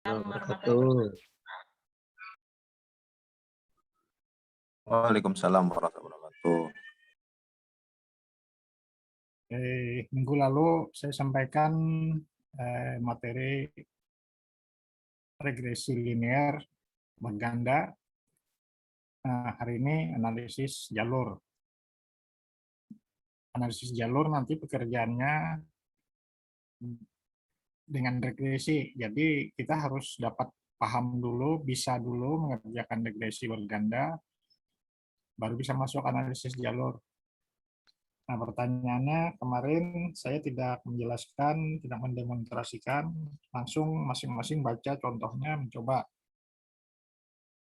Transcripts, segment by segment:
Wabarakatuh. Waalaikumsalam warahmatullahi wabarakatuh. Minggu lalu saya sampaikan materi regresi linear berganda. Nah, hari ini analisis jalur. Analisis jalur nanti pekerjaannya dengan regresi. Jadi kita harus dapat paham dulu, bisa dulu mengerjakan regresi berganda, baru bisa masuk analisis jalur. Nah, pertanyaannya kemarin saya tidak menjelaskan, tidak mendemonstrasikan, langsung masing-masing baca contohnya, mencoba.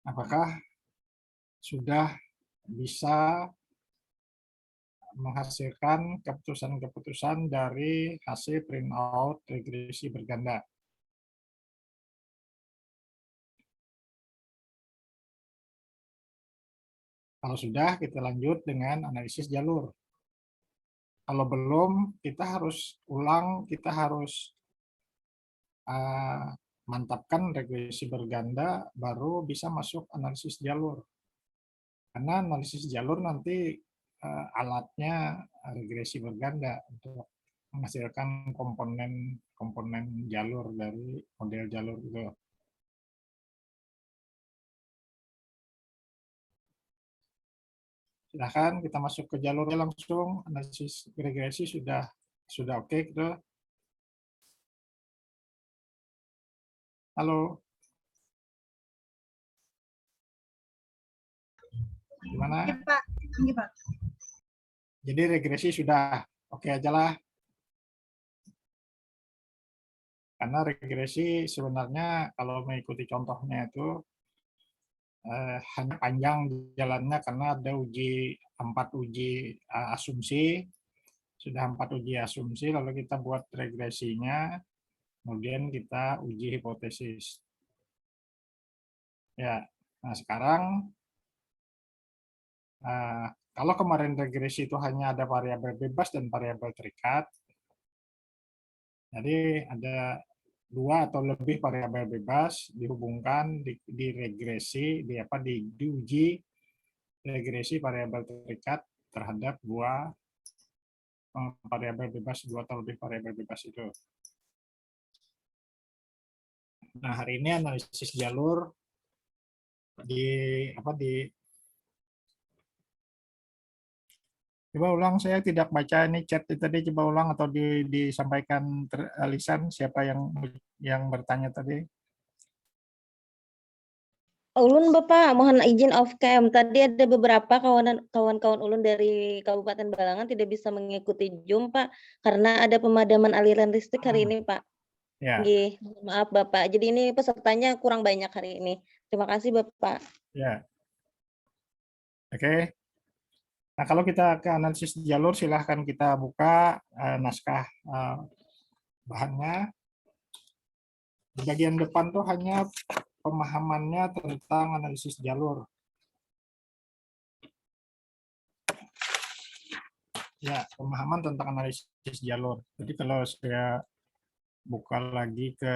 Apakah sudah bisa menghasilkan keputusan-keputusan dari hasil printout regresi berganda? Kalau sudah, kita lanjut dengan analisis jalur. Kalau belum, kita harus ulang, kita harus mantapkan regresi berganda, baru bisa masuk analisis jalur. Karena analisis jalur nanti alatnya regresi berganda untuk menghasilkan komponen jalur dari model jalur itu. Silahkan kita masuk ke jalurnya langsung. Analisis regresi sudah oke gitu. Halo. Gimana? Ya, Pak. Ini, Pak. Jadi regresi sudah oke aja lah. Karena regresi sebenarnya kalau mengikuti contohnya itu hanya panjang jalannya karena ada 4 uji asumsi. Sudah 4 uji asumsi, lalu kita buat regresinya, kemudian kita uji hipotesis. Ya, nah sekarang kalau kemarin regresi itu hanya ada variabel bebas dan variabel terikat, jadi ada 2 atau lebih variabel bebas dihubungkan di regresi, diuji regresi variabel terikat terhadap 2 variabel bebas, 2 atau lebih variabel bebas itu. Nah, hari ini analisis jalur coba ulang, saya tidak baca ini chat tadi, coba ulang atau disampaikan lisan siapa yang bertanya tadi. Ulun Bapak, mohon izin off cam. Tadi ada beberapa kawan-kawan ulun dari Kabupaten Balangan tidak bisa mengikuti Zoom, Pak, karena ada pemadaman aliran listrik hari ini, Pak. Ya. Nggih, maaf Bapak. Jadi ini pesertanya kurang banyak hari ini. Terima kasih Bapak. Ya. Oke. Nah, kalau kita ke analisis jalur, silahkan kita buka naskah bahannya. Di bagian depan tuh hanya pemahamannya tentang analisis jalur. Ya, pemahaman tentang analisis jalur. Jadi kalau saya buka lagi ke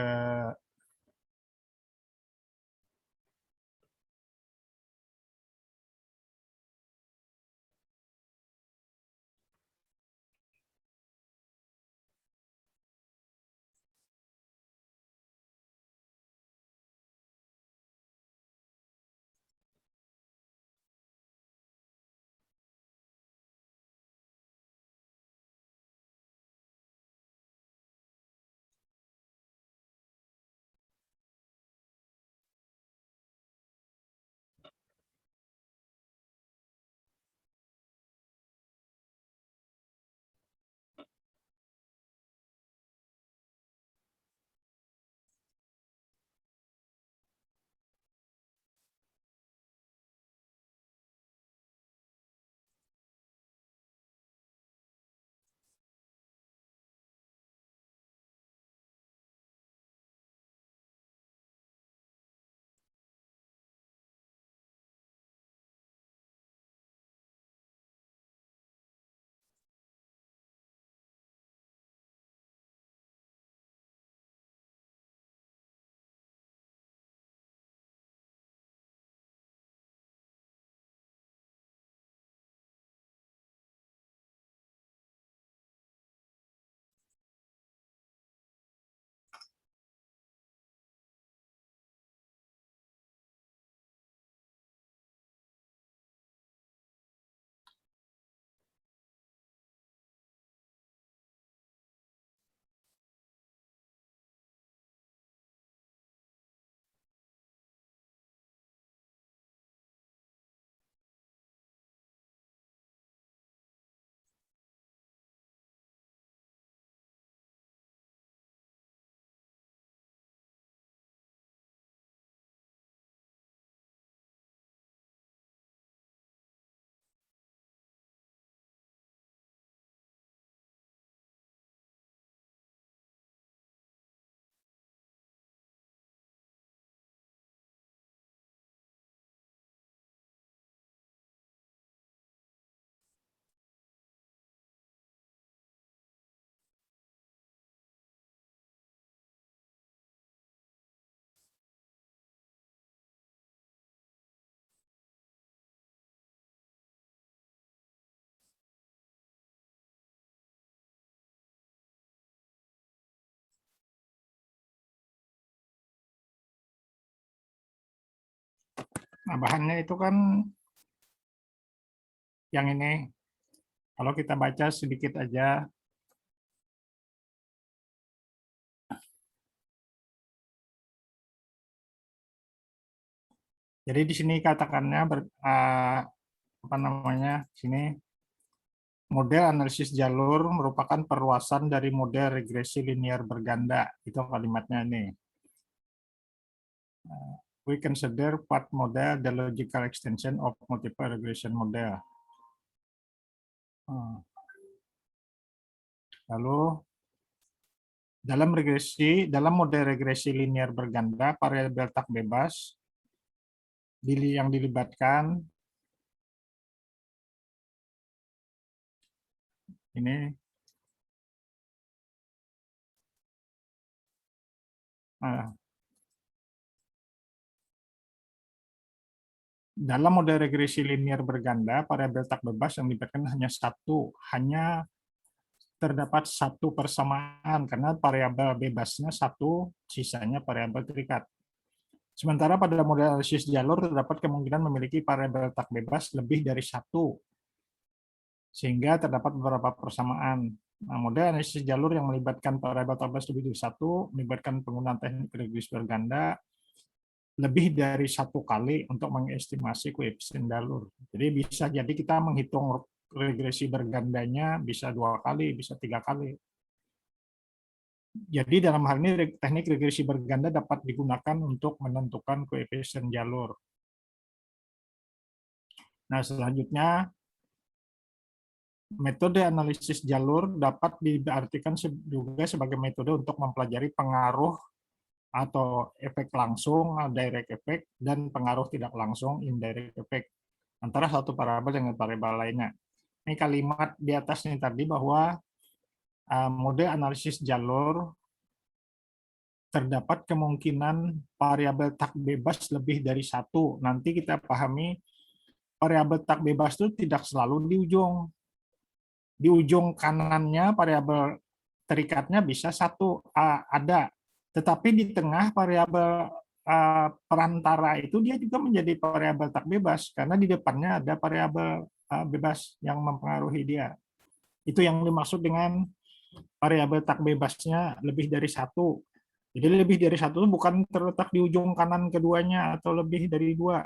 Nah, bahannya itu kan yang ini. Kalau kita baca sedikit aja, jadi di sini katakannya apa namanya? Sini model analisis jalur merupakan perluasan dari model regresi linear berganda. Itu kalimatnya ini. We consider path model the logical extension of multiple regression model. Lalu dalam model regresi linear berganda, variabel tak bebas yang dilibatkan ini dalam model regresi linear berganda, variabel tak bebas yang dilibatkan hanya terdapat satu persamaan karena variabel bebasnya satu, sisanya variabel terikat. Sementara pada model analisis jalur terdapat kemungkinan memiliki variabel tak bebas lebih dari satu, sehingga terdapat beberapa persamaan. Nah, model analisis jalur yang melibatkan variabel tak bebas lebih dari satu, melibatkan penggunaan teknik regresi berganda lebih dari satu kali untuk mengestimasi koefisien jalur. Jadi bisa jadi kita menghitung regresi bergandanya bisa 2 kali, bisa 3 kali. Jadi dalam hal ini teknik regresi berganda dapat digunakan untuk menentukan koefisien jalur. Nah, selanjutnya metode analisis jalur dapat diartikan juga sebagai metode untuk mempelajari pengaruh atau efek langsung, direct effect, dan pengaruh tidak langsung, indirect effect, antara satu variabel dengan variabel lainnya. Ini kalimat di atas ini tadi bahwa mode analisis jalur terdapat kemungkinan variabel tak bebas lebih dari satu. Nanti kita pahami variabel tak bebas itu tidak selalu di ujung. Di ujung kanannya variabel terikatnya bisa satu ada, tetapi di tengah variabel perantara itu dia juga menjadi variabel tak bebas karena di depannya ada variabel bebas yang mempengaruhi dia. Itu yang dimaksud dengan variabel tak bebasnya lebih dari satu. Jadi lebih dari satu bukan terletak di ujung kanan keduanya atau lebih dari dua,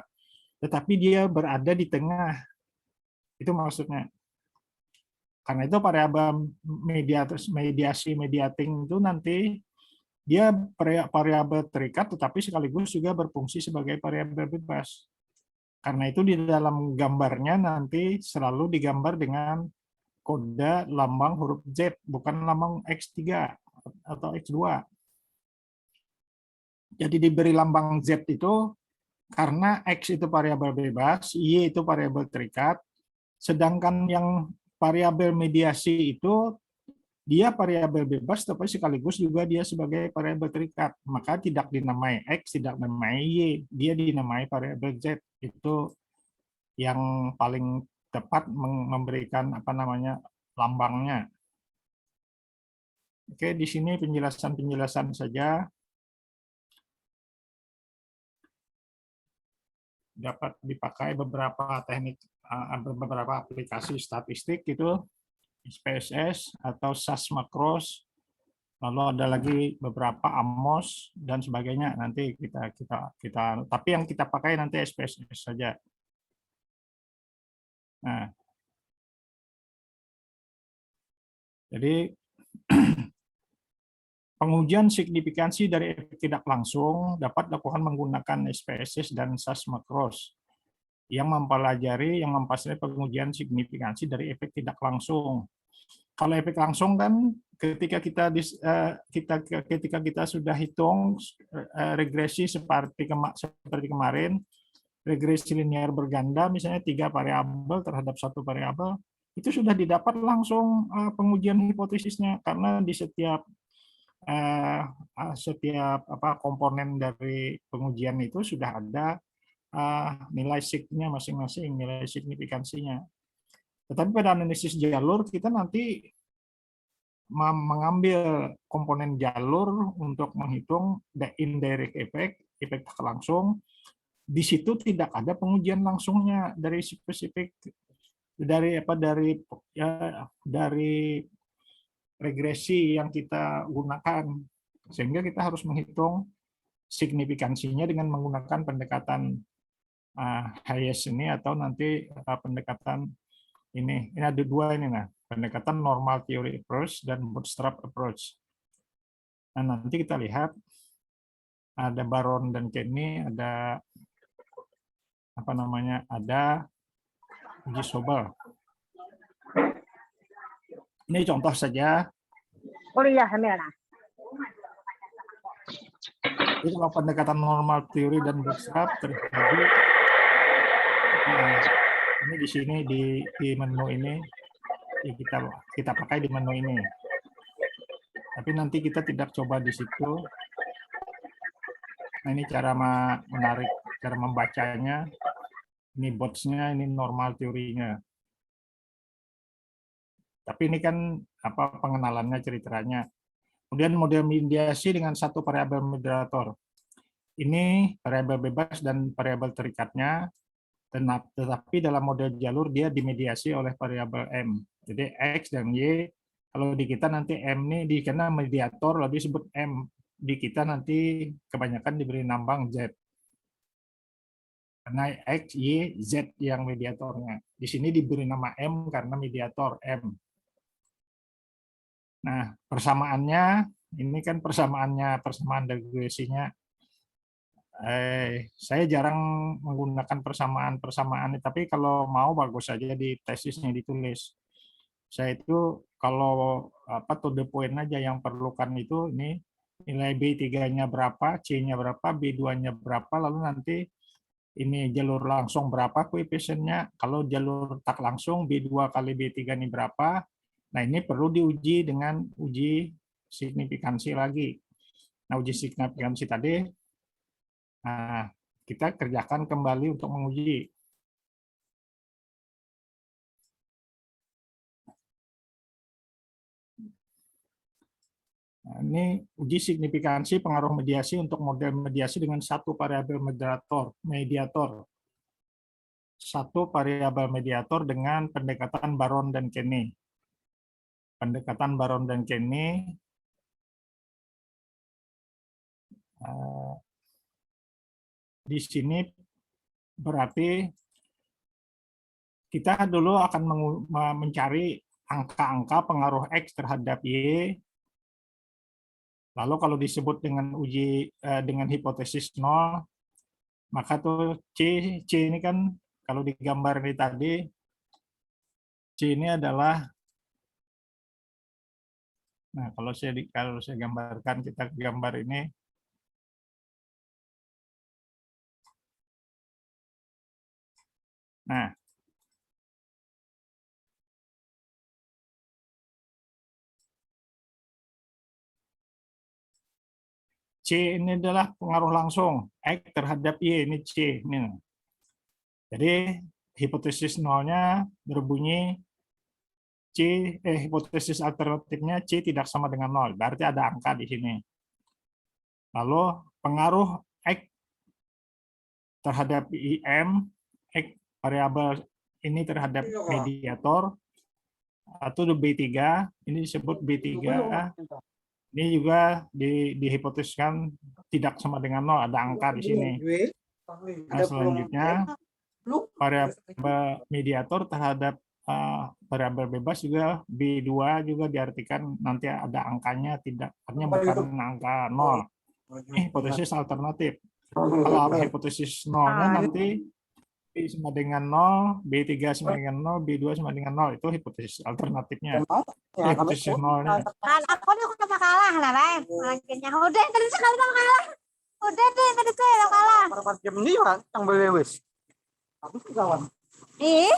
tetapi dia berada di tengah. Itu maksudnya. Karena itu variabel mediasi mediating itu nanti dia variabel terikat tetapi sekaligus juga berfungsi sebagai variabel bebas. Karena itu di dalam gambarnya nanti selalu digambar dengan kode lambang huruf Z, bukan lambang X3 atau X2. Jadi diberi lambang Z itu karena X itu variabel bebas, Y itu variabel terikat, sedangkan yang variabel mediasi itu dia variabel bebas tapi sekaligus juga dia sebagai variabel terikat. Maka tidak dinamai X, tidak dinamai Y, dia dinamai variabel Z. Itu yang paling tepat memberikan apa namanya lambangnya. Oke, di sini penjelasan-penjelasan saja. Dapat dipakai beberapa teknik, beberapa aplikasi statistik gitu, SPSS atau SAS Macros, lalu ada lagi beberapa AMOS dan sebagainya. Nanti tapi yang kita pakai nanti SPSS saja. Nah, jadi pengujian signifikansi dari efek tidak langsung dapat dilakukan menggunakan SPSS dan SAS Macros yang mempelajari pengujian signifikansi dari efek tidak langsung. Kalau efek langsung kan ketika kita sudah hitung regresi seperti kemarin, regresi linear berganda misalnya 3 variabel terhadap 1 variabel, itu sudah didapat langsung pengujian hipotesisnya karena di setiap komponen dari pengujian itu sudah ada nilai signya masing-masing, nilai signifikansinya. Tetapi pada analisis jalur kita nanti mengambil komponen jalur untuk menghitung the indirect effect, efek tak langsung, di situ tidak ada pengujian langsungnya dari spesifik dari regresi yang kita gunakan, sehingga kita harus menghitung signifikansinya dengan menggunakan pendekatan Hayes ini atau nanti pendekatan ini ada dua ini, nah, pendekatan normal theory approach dan bootstrap approach. Nah, nanti kita lihat ada Baron dan Kenny, ada apa namanya, ada uji Sobel. Ini contoh saja. Jadi kalau pendekatan normal teori dan bootstrap terjadi ini di sini di menu ini kita pakai di menu ini. Tapi nanti kita tidak coba di situ. Nah, ini cara menarik, cara membacanya. Ini bots-nya, ini normal teorinya. Tapi ini kan apa pengenalannya, ceritanya. Kemudian model mediasi dengan satu variabel moderator. Ini variabel bebas dan variabel terikatnya, tetapi dalam model jalur dia dimediasi oleh variabel M. Jadi X dan Y, kalau di kita nanti M ini karena mediator lalu disebut M. Di kita nanti kebanyakan diberi nambang Z. Karena X, Y, Z yang mediatornya. Di sini diberi nama M karena mediator M. Nah, persamaannya, ini kan persamaan regresinya. Saya jarang menggunakan persamaan, tapi kalau mau bagus saja di tesisnya ditulis. Saya itu kalau to the point aja yang perlukan itu ini nilai B3-nya berapa, C-nya berapa, B2-nya berapa, lalu nanti ini jalur langsung berapa koefisiennya. Kalau jalur tak langsung B2 kali B3 ini berapa. Nah, ini perlu diuji dengan uji signifikansi lagi. Nah, uji signifikansi tadi kita kerjakan kembali untuk menguji. Nah, ini uji signifikansi pengaruh mediasi untuk model mediasi dengan satu variabel mediator. Satu variabel mediator dengan pendekatan Baron dan Kenny. Pendekatan Baron dan Kenny di sini berarti kita dulu akan mencari angka-angka pengaruh X terhadap Y. Lalu kalau disebut dengan uji dengan hipotesis nol, maka tuh C ini kan kalau digambar ini tadi, C ini adalah, nah kalau saya gambarkan, kita gambar ini, nah C ini adalah pengaruh langsung X terhadap Y, ini C. Ini. Jadi hipotesis nolnya berbunyi hipotesis alternatifnya C tidak sama dengan 0, berarti ada angka di sini. Lalu pengaruh X terhadap IM, X variabel ini terhadap mediator, atau B3, ini disebut B3, ini juga dihipotesiskan tidak sama dengan 0, ada angka di sini. Nah, selanjutnya, variabel mediator terhadap variabel bebas juga B2 juga diartikan nanti ada angkanya, tidak, artinya bukan angka 0. Ini hipotesis alternatif. Kalau hipotesis 0-nya nanti B sama dengan 0, B3 sama dengan 0, B2 sama dengan 0, itu hipotesis alternatifnya. Hipotesis 0-nya. Kan aku nih udah kalah lah, Ray. Akhirnya udah tadi sekali udah kalah. Udah deh tadi saya udah kalah. Berapa jam nih, Mas? Yang belewes. Aku sih kawan. Ih.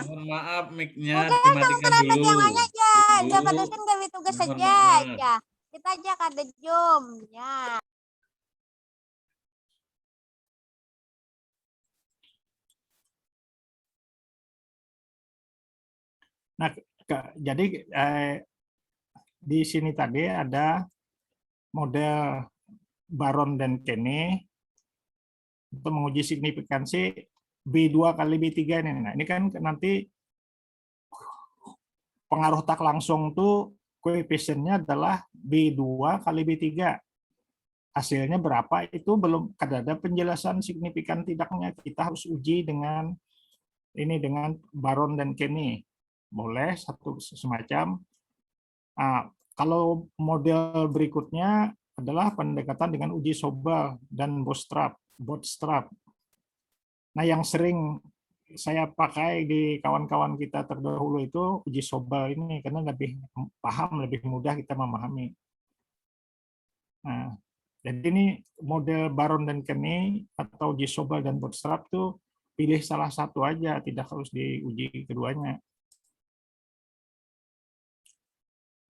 Mohon maaf mic-nya Udah dimatikan teman-teman dulu. yang lain aja. Dulu. Jangan terusin gawe tugas Mohon saja maaf. aja. Kita aja kada jom ya. Nah, jadi di sini tadi ada model Baron dan Kenny. untuk menguji signifikansi B2 kali B3 ini. Nah, ini kan nanti pengaruh tak langsung tuh koefisiennya adalah B2 kali B3. Hasilnya berapa itu belum ada penjelasan signifikan tidaknya. Kita harus uji dengan ini dengan Baron dan Kenny. Boleh satu semacam. Nah, kalau model berikutnya adalah pendekatan dengan uji Sobel dan Bootstrap. Nah, yang sering saya pakai di kawan-kawan kita terdahulu itu uji Sobel ini karena lebih paham, lebih mudah kita memahami. Nah, jadi ini model Baron dan Kenny atau uji Sobel dan Bootstrap tuh pilih salah satu aja, tidak harus diuji keduanya.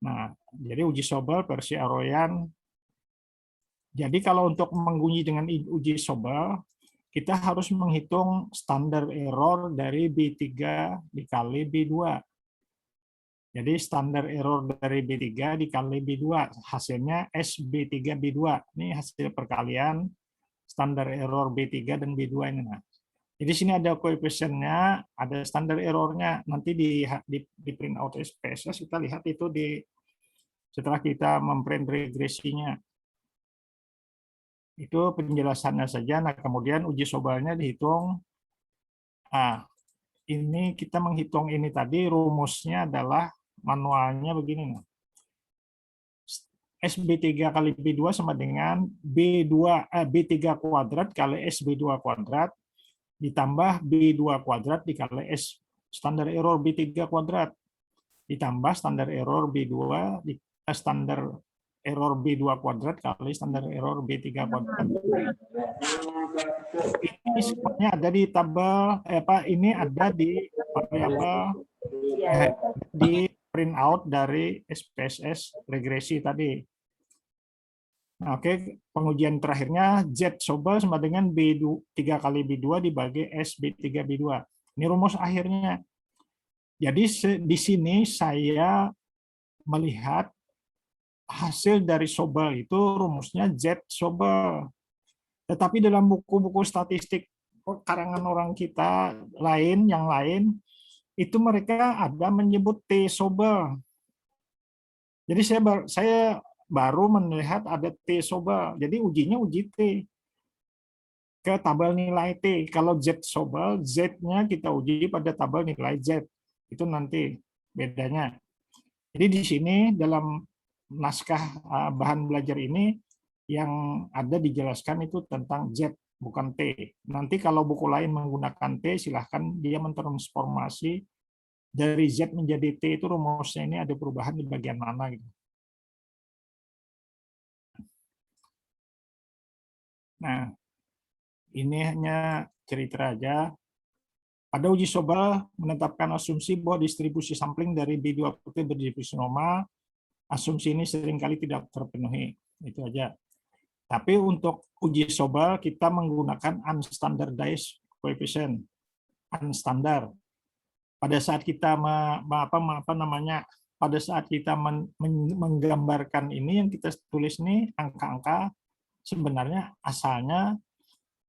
Nah, jadi uji Sobel versi Aroyan. Jadi kalau untuk menguji dengan uji Sobel, kita harus menghitung standar error dari B3 dikali B2. Jadi standar error dari B3 dikali B2, hasilnya SB3B2. Ini hasil perkalian standar error B3 dan B2 ini. Nah, jadi sini ada koefisiennya, ada standar errornya. Nanti di print out SPSS kita lihat itu setelah kita memprint regresinya. Itu penjelasannya saja. Nah, kemudian uji Sobelnya dihitung. Nah, ini kita menghitung ini tadi rumusnya adalah manualnya begini. SB3 kali B2 sama dengan B3 kuadrat kali SB2 kuadrat ditambah B2 kuadrat dikali S standar error B3 kuadrat ditambah standar error B2 standar error B2 kuadrat kali standar error B3 kuadrat. Ini semuanya ada di tabel ini ada di variabel di print out dari SPSS regresi tadi. Nah, oke, pengujian terakhirnya Z Sobel sama dengan B3 kali B2 dibagi S B3 B2. Ini rumus akhirnya. Jadi di sini saya melihat hasil dari Sobel itu rumusnya Z Sobel. Tetapi dalam buku-buku statistik karangan orang kita yang lain itu mereka ada menyebut T Sobel. Jadi saya baru melihat ada T Sobel. Jadi ujinya uji T ke tabel nilai T. Kalau Z Sobel, Z-nya kita uji pada tabel nilai Z. Itu nanti bedanya. Jadi di sini dalam naskah bahan belajar ini yang ada dijelaskan itu tentang Z, bukan T. Nanti kalau buku lain menggunakan T, silahkan dia mentransformasi dari Z menjadi T, itu rumusnya ini ada perubahan di bagian mana gitu. Nah, ini hanya cerita aja. Pada uji Sobel menetapkan asumsi bahwa distribusi sampling dari B2 putih berdistribusi normal. Asumsi ini seringkali tidak terpenuhi. Itu aja. Tapi untuk uji Sobel kita menggunakan unstandardized coefficient, unstandard. Pada saat kita pada saat kita menggambarkan ini yang kita tulis ini angka-angka sebenarnya asalnya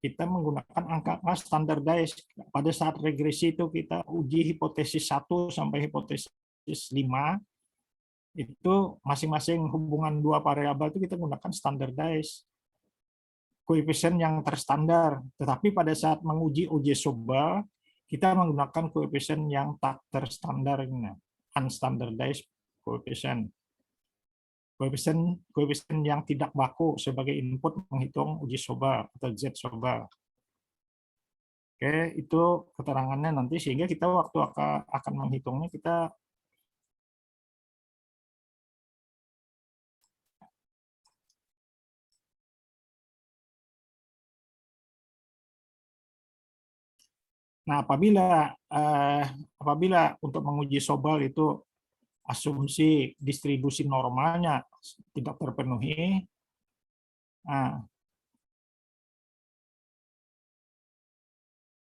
kita menggunakan angka-angka standardized. Pada saat regresi itu kita uji hipotesis 1 sampai hipotesis 5. Itu masing-masing hubungan dua variabel itu kita gunakan standardized koefisien yang terstandar. Tetapi pada saat menguji uji Sobel kita menggunakan koefisien yang tak terstandar ini, unstandardized coefficient. Koefisien yang tidak baku sebagai input menghitung uji Sobel atau Z Sobel. Oke, itu keterangannya nanti sehingga kita waktu akan menghitungnya kita Nah, apabila untuk menguji Sobel itu asumsi distribusi normalnya tidak terpenuhi, nah,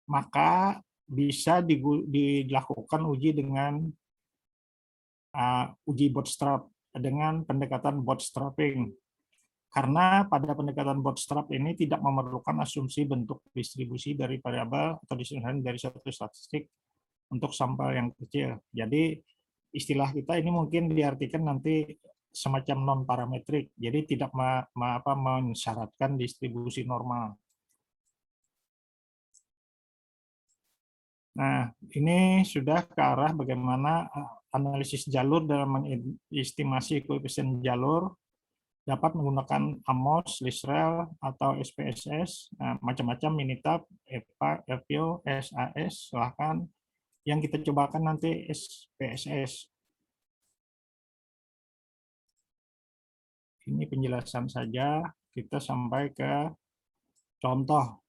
maka bisa dilakukan uji dengan uji bootstrap dengan pendekatan bootstrapping. Karena pada pendekatan bootstrap ini tidak memerlukan asumsi bentuk distribusi dari variabel atau distribusi dari satu statistik untuk sampel yang kecil. Jadi istilah kita ini mungkin diartikan nanti semacam non parametrik. Jadi tidak mensyaratkan distribusi normal. Nah, ini sudah ke arah bagaimana analisis jalur dalam mengestimasi koefisien jalur dapat menggunakan Amos, Lisrel, atau SPSS, macam-macam, Minitab, EPA, FPO, SAS, silahkan. Yang kita cobakan nanti SPSS. Ini penjelasan saja, kita sampai ke contoh.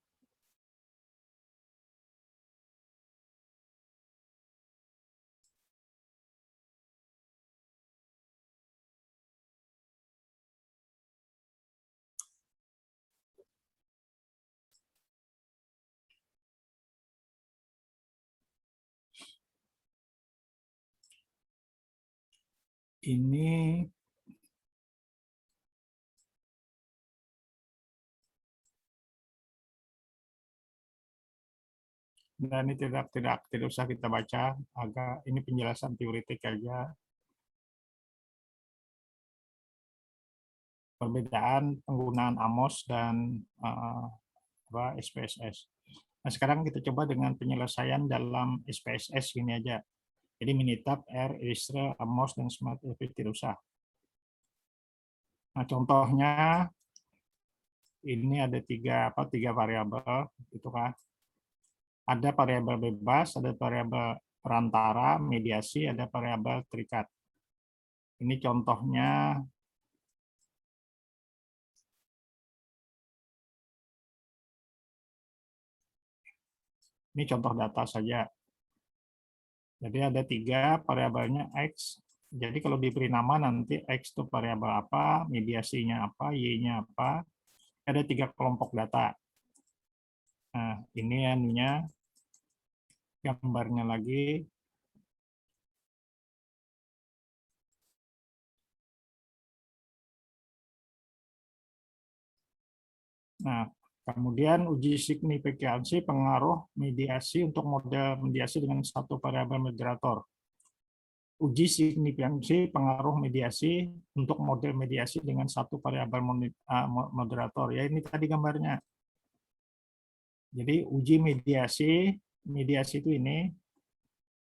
Ini dan ini tidak usah kita baca, agak ini penjelasan teoretik aja. Perbedaan penggunaan Amos dan SPSS. Nah, sekarang kita coba dengan penyelesaian dalam SPSS ini aja. Jadi Minitab, R, Lisrel, Amos, dan Smart FP tidak usah. Nah, contohnya ini ada tiga variabel, itu kan. Ada variabel bebas, ada variabel perantara, mediasi, ada variabel terikat. Ini contohnya. Ini contoh data saja. Jadi ada tiga variabelnya X. Jadi kalau diberi nama nanti X itu variabel apa, mediasinya apa, Y-nya apa. Ada tiga kelompok data. Nah, ini anunya, gambarnya lagi. Nah, kemudian uji signifikansi pengaruh mediasi untuk model mediasi dengan satu variabel moderator. Uji signifikansi pengaruh mediasi untuk model mediasi dengan satu variabel moderator. Ya, ini tadi gambarnya. Jadi uji mediasi itu ini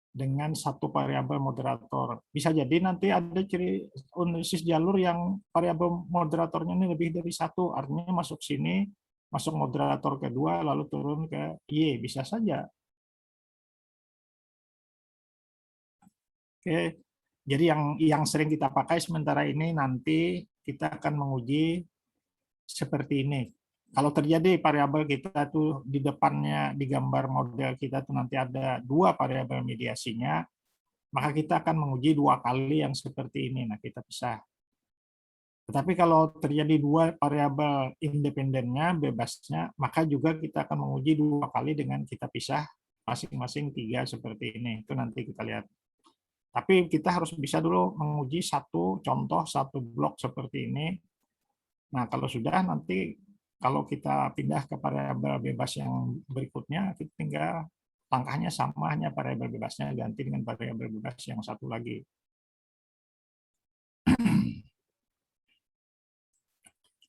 dengan satu variabel moderator. Bisa jadi nanti ada ciri analisis jalur yang variabel moderatornya ini lebih dari satu, artinya masuk sini, masuk moderator kedua, lalu turun ke Y, bisa saja. Oke, jadi yang sering kita pakai sementara ini nanti kita akan menguji seperti ini. Kalau terjadi variabel kita tuh di depannya di gambar model kita tuh nanti ada dua variabel mediasinya, maka kita akan menguji dua kali yang seperti ini. Nah, kita pisah. Tetapi kalau terjadi dua variabel independennya, bebasnya, maka juga kita akan menguji dua kali dengan kita pisah masing-masing tiga seperti ini. Itu nanti kita lihat. Tapi kita harus bisa dulu menguji satu contoh, satu blok seperti ini. Nah, kalau sudah nanti kalau kita pindah ke variabel bebas yang berikutnya, kita tinggal langkahnya sama, hanya variabel bebasnya ganti dengan variabel bebas yang satu lagi.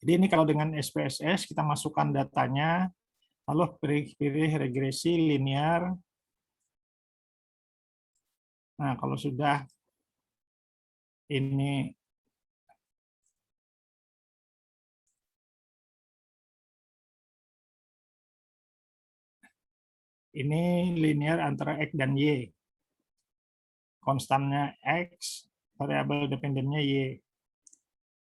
Jadi ini kalau dengan SPSS kita masukkan datanya, lalu pilih regresi linear. Nah, kalau sudah ini linear antara X dan Y. Konstannya X, variabel dependennya Y.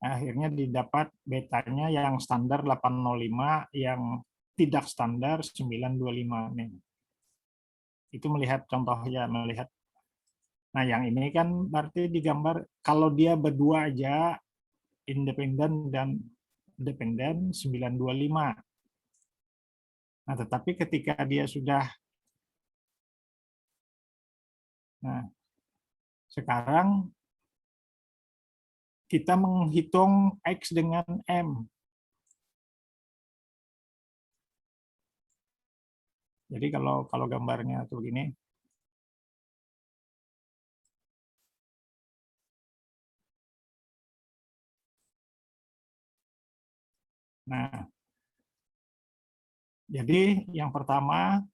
Akhirnya didapat betanya yang standar 805, yang tidak standar 925 nih. Itu melihat contohnya, melihat. Nah, yang ini kan berarti digambar kalau dia berdua aja independen dan dependen 925. Nah, tetapi ketika dia sudah sekarang kita menghitung X dengan M. Jadi kalau gambarnya tuh gini, nah, jadi yang pertama,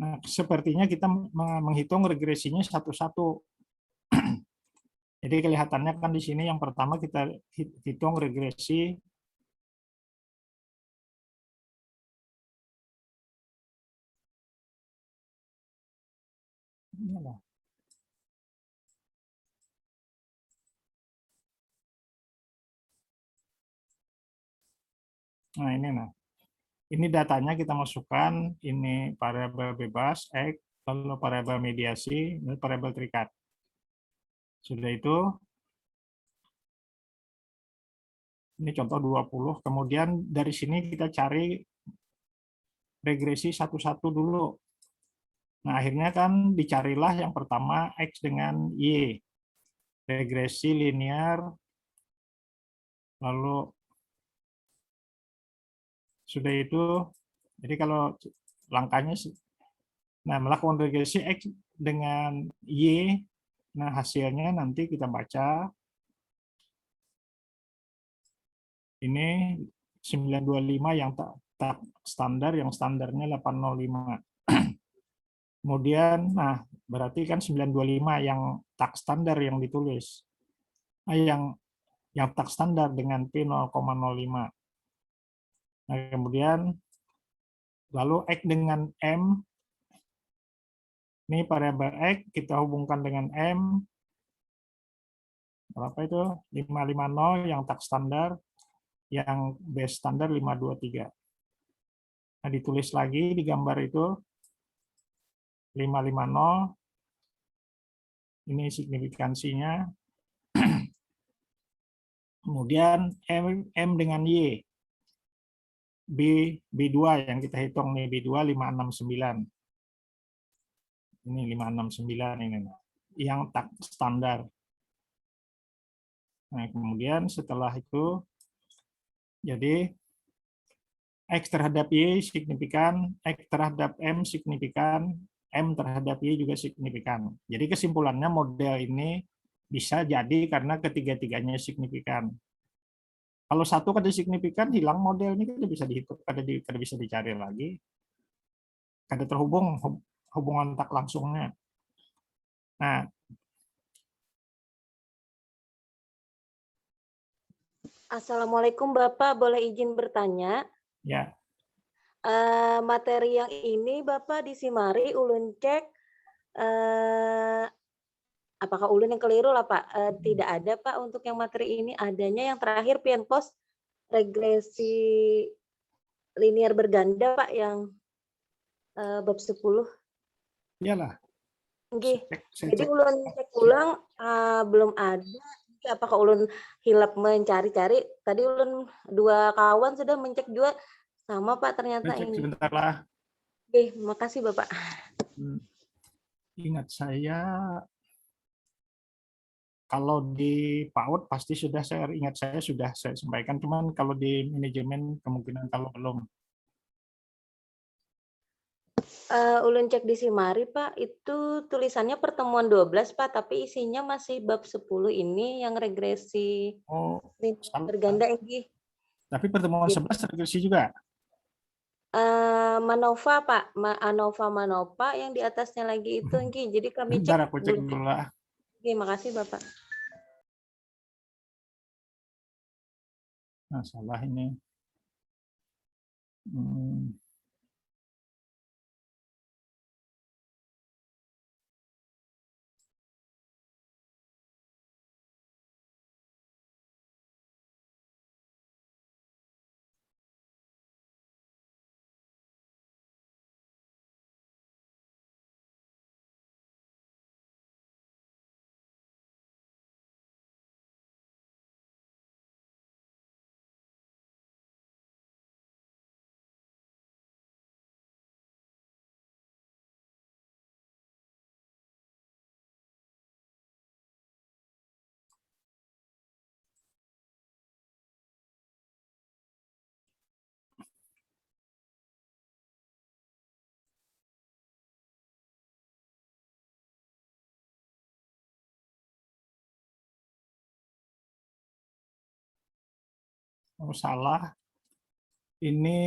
nah sepertinya kita menghitung regresinya satu-satu. Jadi kelihatannya kan di sini yang pertama kita hitung regresi nah ini ini datanya kita masukkan, ini variabel bebas X, lalu variabel mediasi, ini variabel terikat. Sudah itu, ini contoh 20, kemudian dari sini kita cari regresi satu-satu dulu. Nah, akhirnya kan dicarilah yang pertama X dengan Y. Regresi linear, lalu sudah itu, jadi kalau langkahnya, nah melakukan regresi X dengan Y, nah hasilnya nanti kita baca, ini 925 yang tak standar, yang standarnya 805. Kemudian, nah berarti kan 925 yang tak standar yang ditulis. Nah, yang tak standar dengan P 0,05. Nah, kemudian lalu X dengan M, ini variabel X kita hubungkan dengan M, berapa itu? 550 yang tak standar, yang base standar 523. Nah, ditulis lagi di gambar itu 550, ini signifikansinya. Kemudian M dengan Y, B2 yang kita hitung nih, B2 569. Ini 569 ini, yang tak standar. Nah, kemudian setelah itu, jadi X terhadap Y signifikan, X terhadap M signifikan, M terhadap Y juga signifikan. Jadi kesimpulannya model ini bisa jadi karena ketiga-tiganya signifikan. Kalau satu kada signifikan, hilang model ini kada bisa dihitung, kada bisa dicari lagi. Kada terhubung hubungan tak langsungnya. Nah, Assalamualaikum Bapak, boleh izin bertanya? ya, Materi yang ini Bapak disimari ulun cek, apakah ulun yang keliru lah Pak? Tidak ada Pak untuk yang materi ini, adanya yang terakhir pian pos regresi linear berganda Pak yang bab 10. iyalah. Nggih. Saya Jadi cek. ulun cek ulang belum ada. Apakah ulun hilap mencari-cari? Tadi ulun 2 kawan sudah mencek juga sama Pak ternyata Saya cek ini. sebentar lah. Oke, makasih Bapak. Ingat saya, kalau di PAUD pasti sudah, saya ingat saya sudah saya sampaikan, cuman kalau di manajemen kemungkinan kalau belum. Ulun cek di Simari Pak, itu tulisannya pertemuan 12 Pak, tapi isinya masih bab 10 ini yang regresi Oh, salah. berganda ini. Tapi pertemuan 11 regresi juga. Manova Pak, Anova Manova yang di atasnya lagi itu Nggih. Jadi kami Bentar cek aku cek dulu lah. Oke, makasih Bapak. Nah, salah ini. Oh, salah. Ini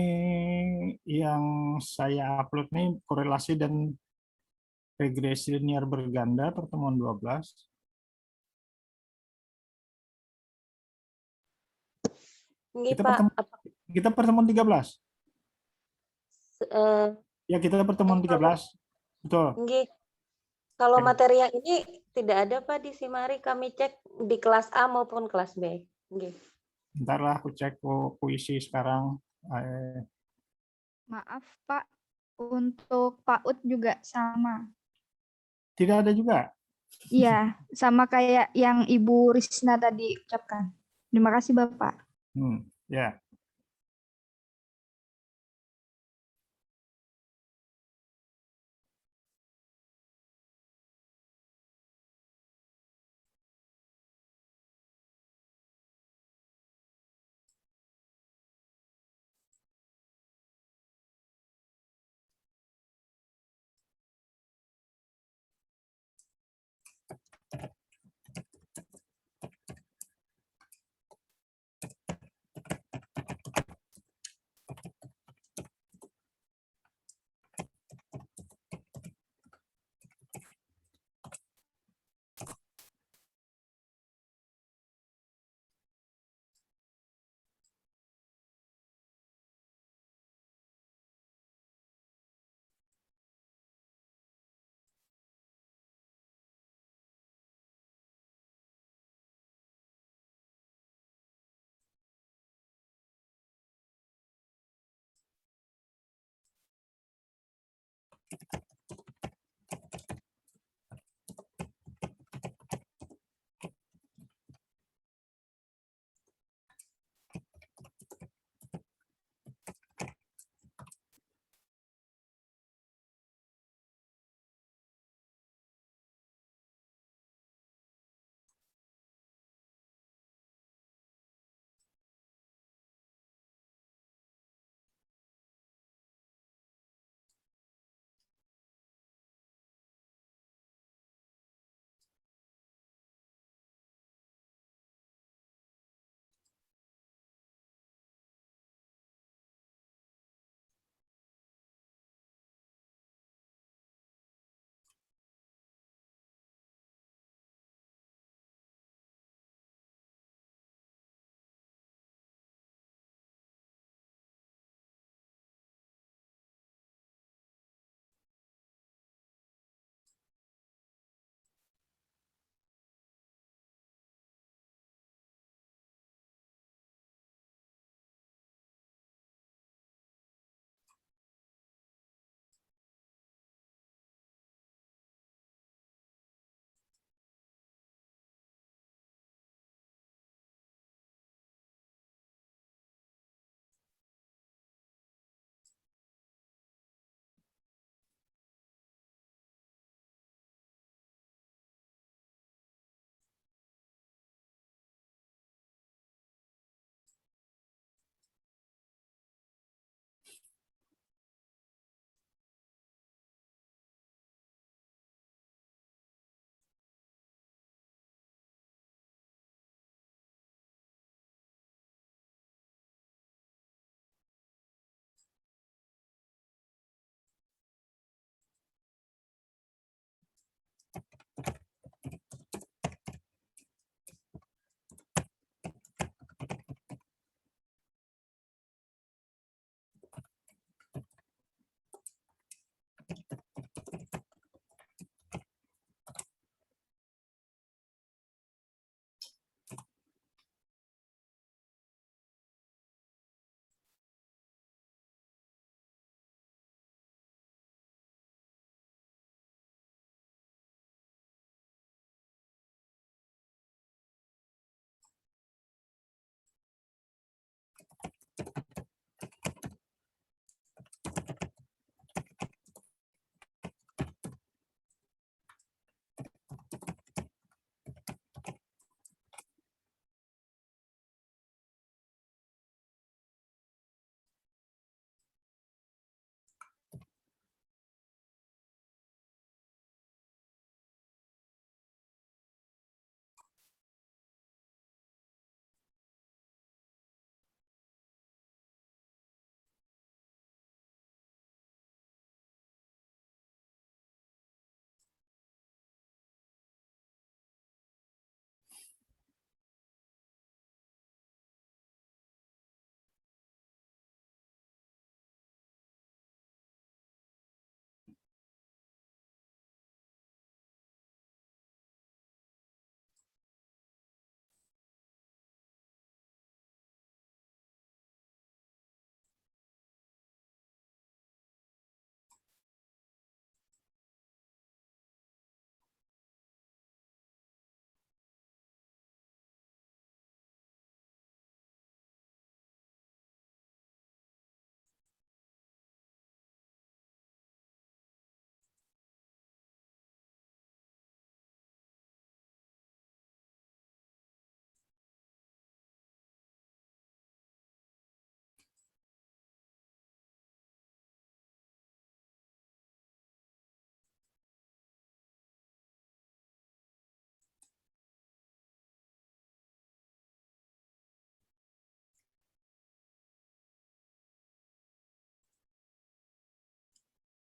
yang saya upload nih korelasi dan regresi linear berganda pertemuan 12. Nggih, Kita Pak. Kita pertemuan 13. Eh, Ya, kita pertemuan 13. Betul. nggih. Kalau Oke. materi yang ini tidak ada Pak di Simari, kami cek di kelas A maupun kelas B. Nggih. Bentar lah, aku cek puisi sekarang. Maaf Pak, untuk PAUD juga sama. Tidak ada juga. Iya, sama kayak yang Ibu Risna tadi ucapkan. Terima kasih Bapak. Ya.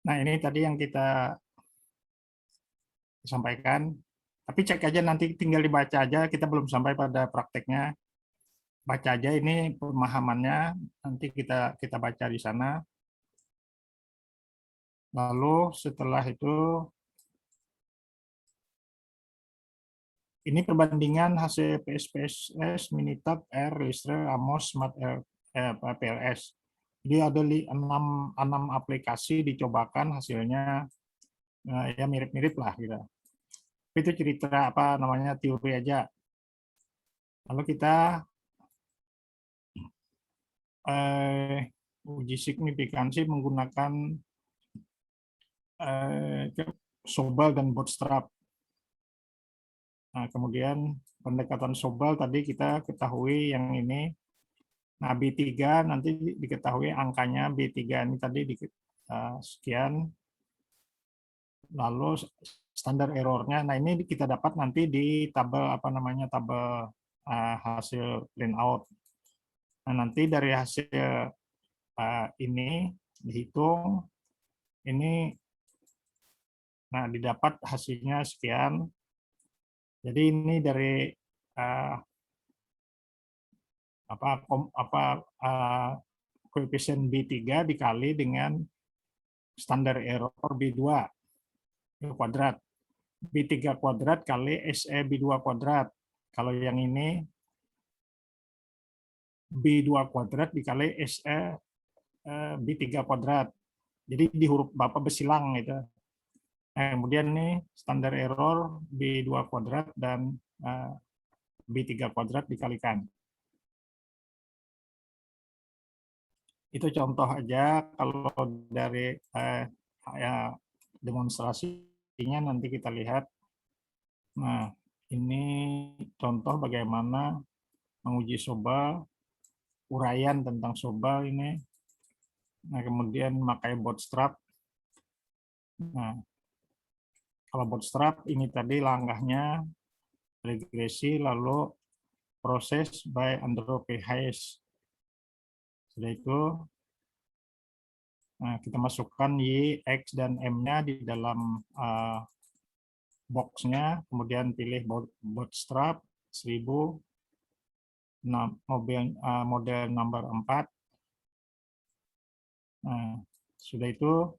Nah, ini tadi yang kita sampaikan. Tapi cek aja nanti, tinggal dibaca aja. Kita belum sampai pada prakteknya. Baca aja ini pemahamannya. Nanti kita baca di sana. Lalu setelah itu, ini perbandingan hasil PSPSS, Minitab, R, Listre, Amos, Smart PLS. Jadi ada 6 aplikasi dicobakan, hasilnya ya mirip-mirip lah gitu. Itu cerita apa namanya, teori aja. Lalu kita uji signifikansi menggunakan Sobal dan Bootstrap. Nah, kemudian pendekatan Sobal tadi kita ketahui yang ini. Nah, B3 nanti diketahui angkanya, B3 ini tadi sekian. Lalu standar errornya, nah ini kita dapat nanti di tabel apa namanya, tabel hasil printout. Nah, nanti dari hasil ini dihitung, ini nah didapat hasilnya sekian. Jadi ini dari koefisien B3 dikali dengan standar error B2 kuadrat. B3 kuadrat kali SE B2 kuadrat. Kalau yang ini B2 kuadrat dikali SE B3 kuadrat. Jadi di huruf Bapak bersilang itu. Nah, kemudian ini standar error B2 kuadrat dan B3 kuadrat dikalikan. Itu contoh aja, kalau dari ya, demonstrasinya nanti kita lihat. Nah, ini contoh bagaimana menguji Sobal, uraian tentang Sobal ini. Nah, kemudian memakai Bootstrap. Nah, kalau Bootstrap ini tadi langkahnya regresi, lalu proses by Andrew P. Hayes. Sudah itu, nah, kita masukkan Y, X, dan M-nya di dalam box-nya, kemudian pilih Bootstrap 1000, model number 4. Nah, sudah itu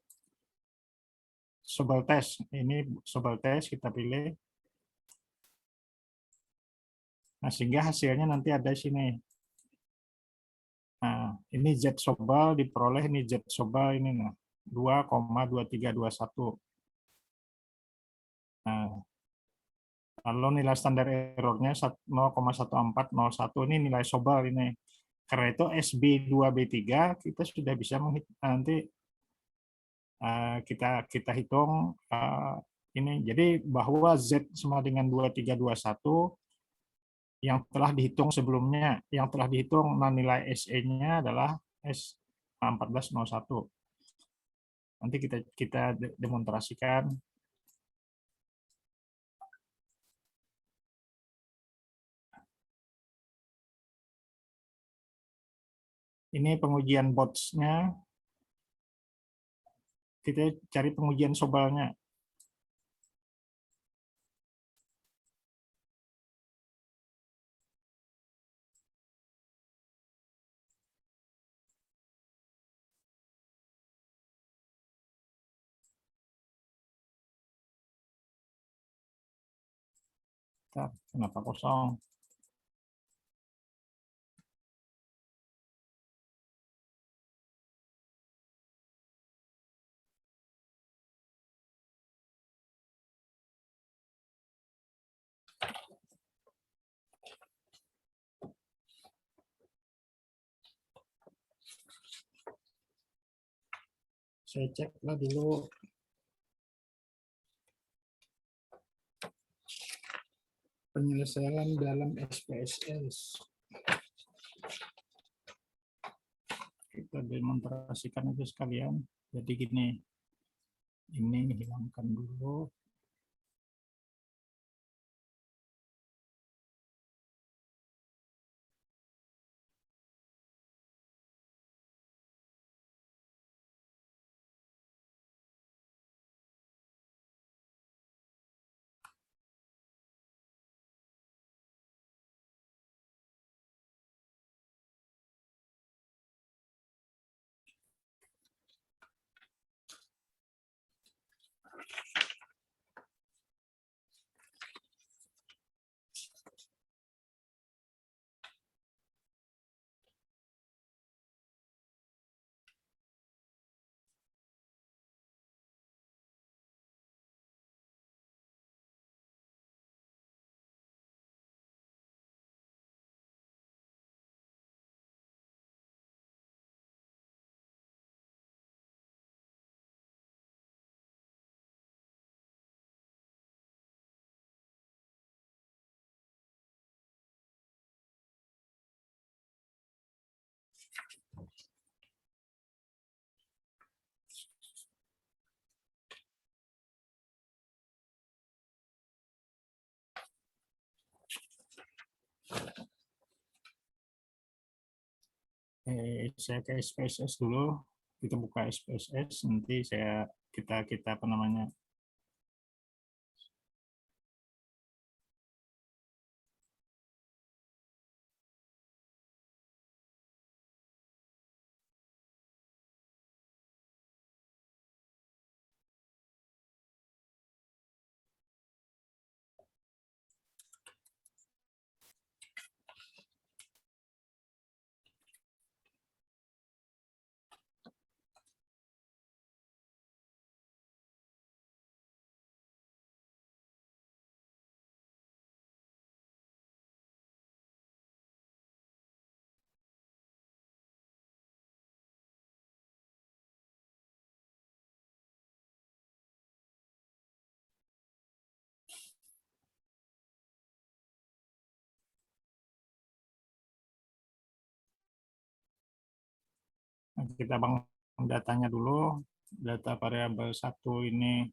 Sobal test. Ini Sobal test kita pilih. Nah, sehingga hasilnya nanti ada di sini. Nah, ini Z Sobal diperoleh, ini Z Sobal ini, nah 2,2321. Nah, lalu nilai standar errornya 0,1401, ini nilai Sobal ini. Karena itu SB2B3 kita sudah bisa nanti kita hitung ini. Jadi bahwa Z sama dengan 2321 yang telah dihitung sebelumnya, yang telah dihitung, nah nilai SE-nya adalah S1401. Nanti kita demonstrasikan. Ini pengujian bots-nya. Kita cari pengujian Sobalnya. Kenapa kosong? Saya ceklah dulu. Penyelesaian dalam SPSS. Kita demonstrasikan aja sekalian. Jadi gini, ini hilangkan dulu. Saya ke SPSS dulu. Kita buka SPSS, nanti kita apa namanya, kita bangun datanya dulu. Data variabel 1 ini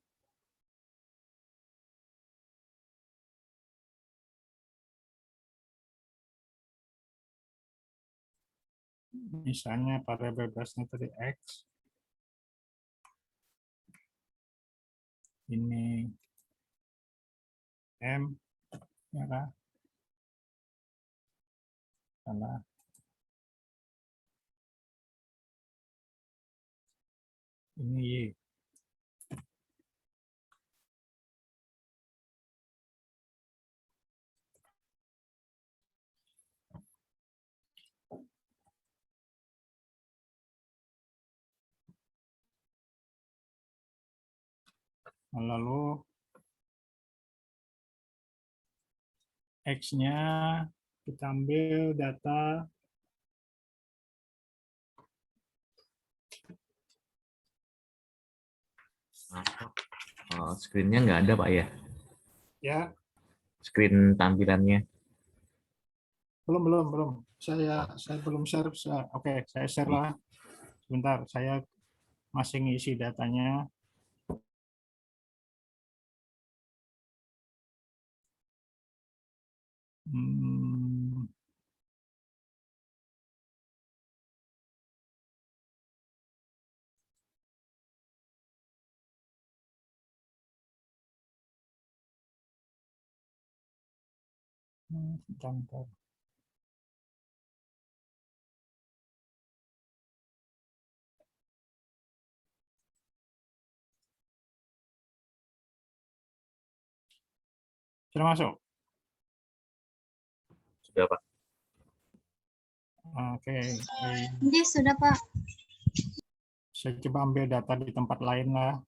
misalnya variabel bebasnya tadi X, ini M, ya kan? Salah. Ini Y. Lalu X-nya kita ambil data Screen-nya nggak ada, Pak, ya? ya. Screen tampilannya. Belum. Saya belum share. Oke, saya share lah. Sebentar, saya masih ngisi datanya. Hmm. Bentar. Sudah masuk? Sudah, Pak. Oke. Ini sudah Pak. Saya coba ambil data di tempat lain lah.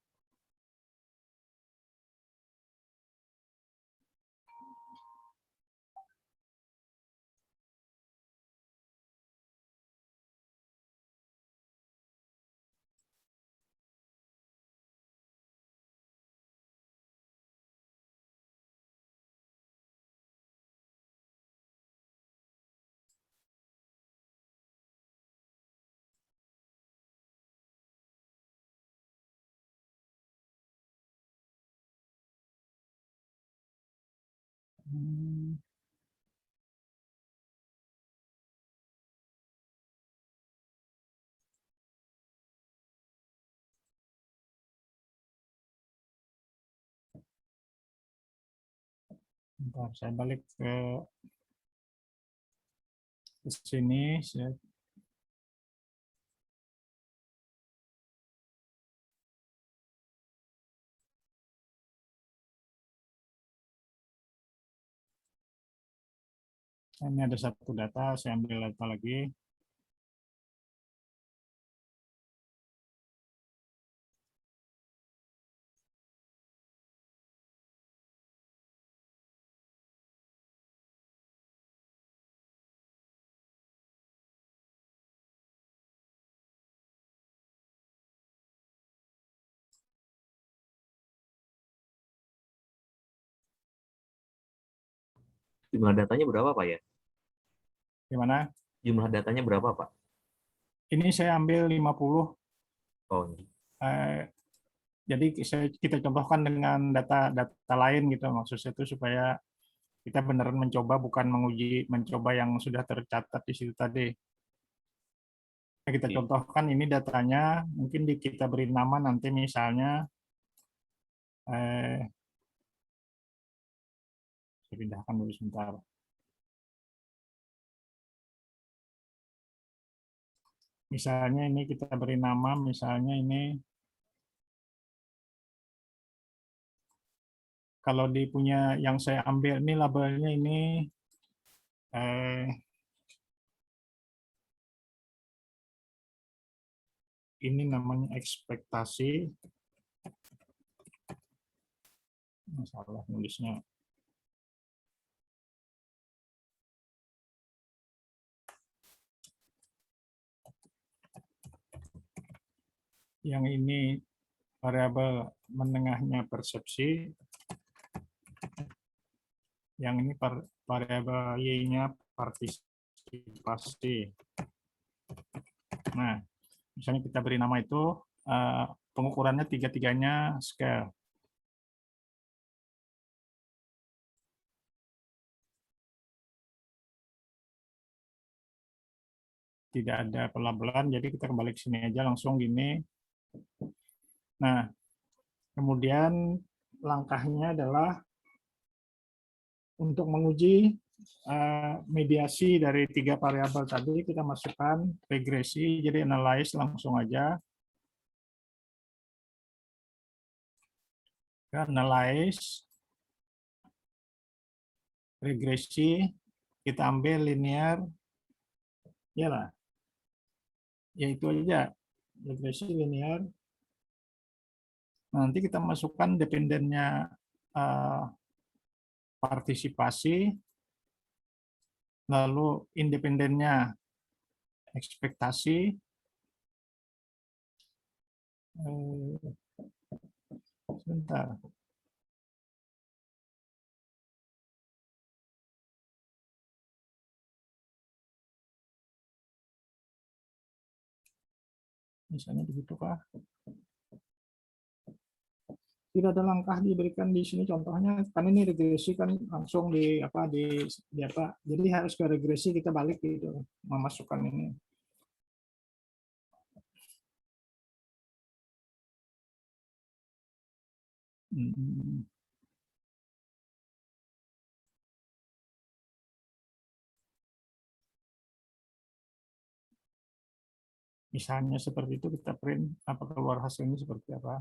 Hmm. Bentar, saya balik ke sini. Ini ada satu data, saya ambil data lagi. Jumlah datanya berapa, Pak, ya? Gimana? Jumlah datanya berapa, Pak? Ini saya ambil 50. Oh, ini. Jadi kita contohkan dengan data lain gitu, maksudnya itu supaya kita beneran mencoba, bukan mencoba yang sudah tercatat di situ tadi. Nah, kita contohkan ini datanya, mungkin kita beri nama nanti misalnya saya pindahkan dulu sebentar. Misalnya ini kita beri nama, misalnya ini kalau di punya yang saya ambil ini labelnya ini namanya ekspektasi. Masalah nulisnya. Yang ini variabel menengahnya persepsi. Yang ini variabel Y-nya partisipasi. Nah, misalnya kita beri nama itu, pengukurannya tiga-tiganya scale. Tidak ada pelabelan, jadi kita kembali ke sini aja langsung gini. Nah, kemudian langkahnya adalah untuk menguji mediasi dari 3 variabel tadi, kita masukkan regresi, jadi analyze langsung aja. Analyze, regresi, kita ambil linear, ya lah. Ya itu aja, regresi linear. Nanti kita masukkan dependennya partisipasi, lalu independennya ekspektasi, sebentar. Misalnya begitukah? Tidak ada langkah diberikan di sini contohnya, kan ini regresi kan langsung di apa. Jadi harus ke regresi kita balik gitu, memasukkan ini. Misalnya seperti itu, kita print apa keluar hasilnya seperti apa.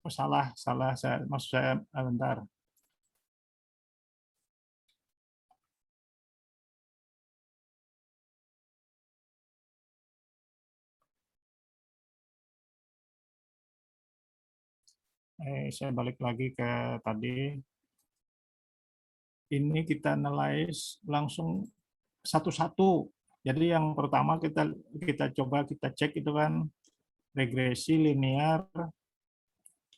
Oh, salah, maksud saya bentar. Saya balik lagi ke tadi. Ini kita analyze langsung satu-satu. Jadi yang pertama kita coba kita cek itu kan regresi linear.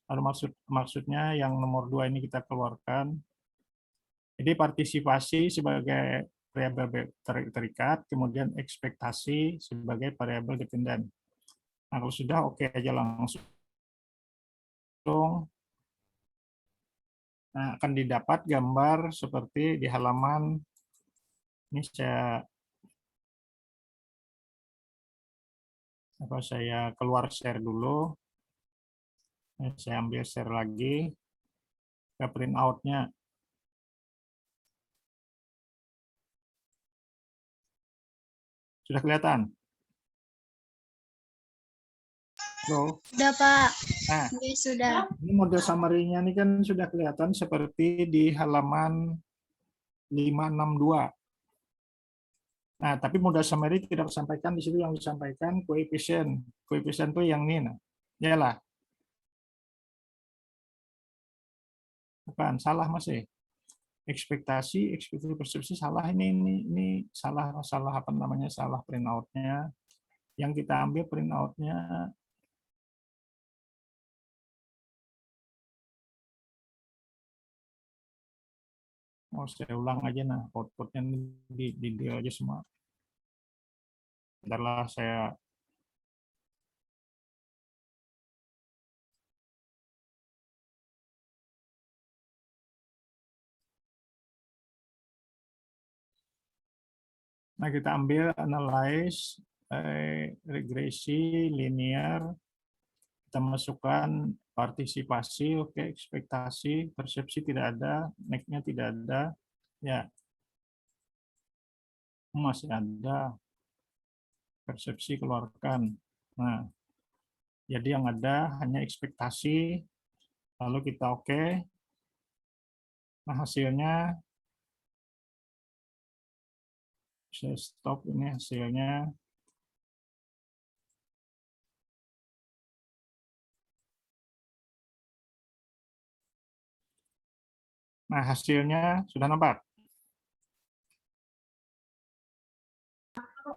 Lalu maksudnya yang nomor 2 ini kita keluarkan. Jadi partisipasi sebagai variabel terikat, kemudian ekspektasi sebagai variabel dependen. Nah, kalau sudah oke aja langsung. Nah, akan didapat gambar seperti di halaman ini. Saya keluar share dulu. Saya ambil share lagi ke print out-nya. Sudah kelihatan? Halo? Sudah, Pak. Nah, Oke, sudah. ini model summary-nya ini kan sudah kelihatan seperti di halaman 562. Nah, tapi modal summary tidak disampaikan di situ, yang disampaikan koefisien. Koefisien itu yang ini. Nah. Yalah. Bukan, salah masih. Ekspektasi persepsi salah, ini salah apa namanya, salah printout-nya. Yang kita ambil printout-nya saya ulang aja, nah output-nya di dia aja semua. Bentarlah saya Nah, kita ambil analyze, regresi, linear, kita masukkan partisipasi, oke, ekspektasi, persepsi tidak ada, next-nya tidak ada, ya, masih ada, persepsi keluarkan. Nah, jadi yang ada hanya ekspektasi, lalu kita oke. Nah, hasilnya, saya stop ini hasilnya. Nah, hasilnya sudah nampak.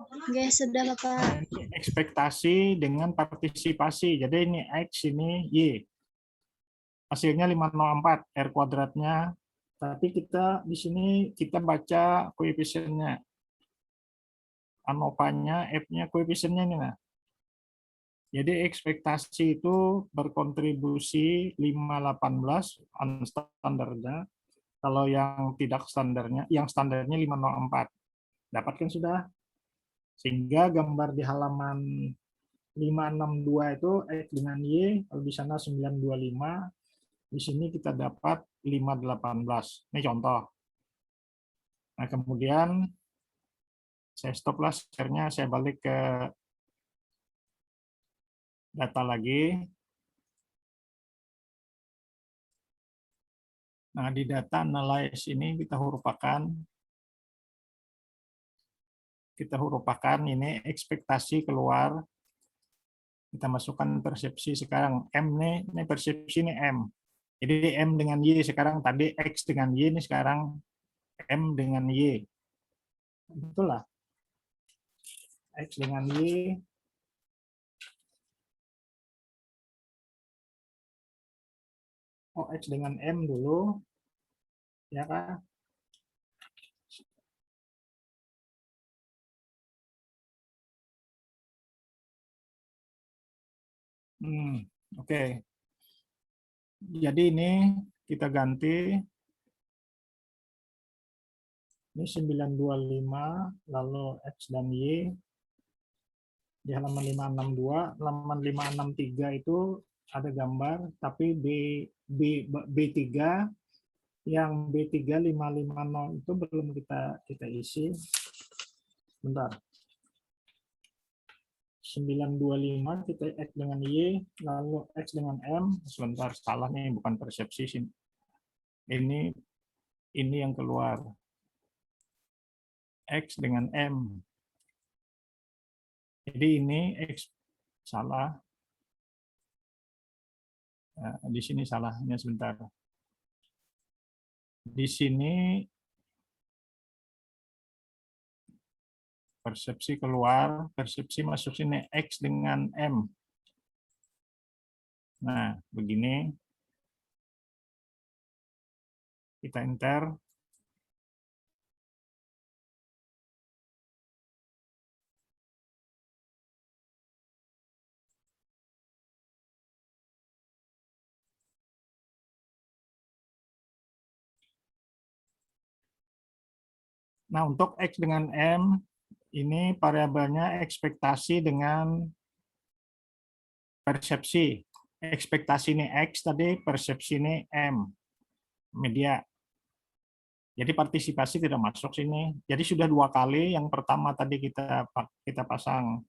Oke, sudah Bapak. Ini ekspektasi dengan partisipasi. Jadi ini X, ini Y. Hasilnya 504, R kuadratnya. Tapi kita di sini kita baca koefisiennya. ANOVA-nya, F-nya, koefisiennya ini. Nah. Jadi ekspektasi itu berkontribusi 518 standarnya. Kalau yang tidak standarnya, yang standarnya 504. Dapatkan sudah? Sehingga gambar di halaman 562 itu X dengan Y, kalau di sana 925, di sini kita dapat 518. Ini contoh. Nah, kemudian saya stoplah share-nya, saya balik ke data lagi. Nah, di data analyze ini kita hurufkan ini ekspektasi keluar. Kita masukkan persepsi sekarang. M ini persepsi ini M. Jadi M dengan Y sekarang, tadi X dengan Y, ini sekarang M dengan Y. Itulah. X dengan Y. Oh, X dengan M dulu. Ya kan? Oke. Jadi ini kita ganti. Ini 925, lalu X dan Y. Di halaman 562, halaman 563 itu ada gambar, tapi B3, yang B3550 itu belum kita isi. Bentar. 925 kita X dengan Y, lalu X dengan M. Sebentar, salah nih, bukan persepsi sih. Ini yang keluar. X dengan M. Jadi ini X salah. Nah, di sini salahnya sebentar. Di sini persepsi keluar, persepsi masuk sini X dengan M. Nah, begini. Kita enter. Nah, untuk X dengan M, ini variabelnya ekspektasi dengan persepsi. Ekspektasi ini X tadi, persepsi ini M. Media. Jadi partisipasi tidak masuk sini. Jadi sudah 2 kali. Yang pertama tadi kita pasang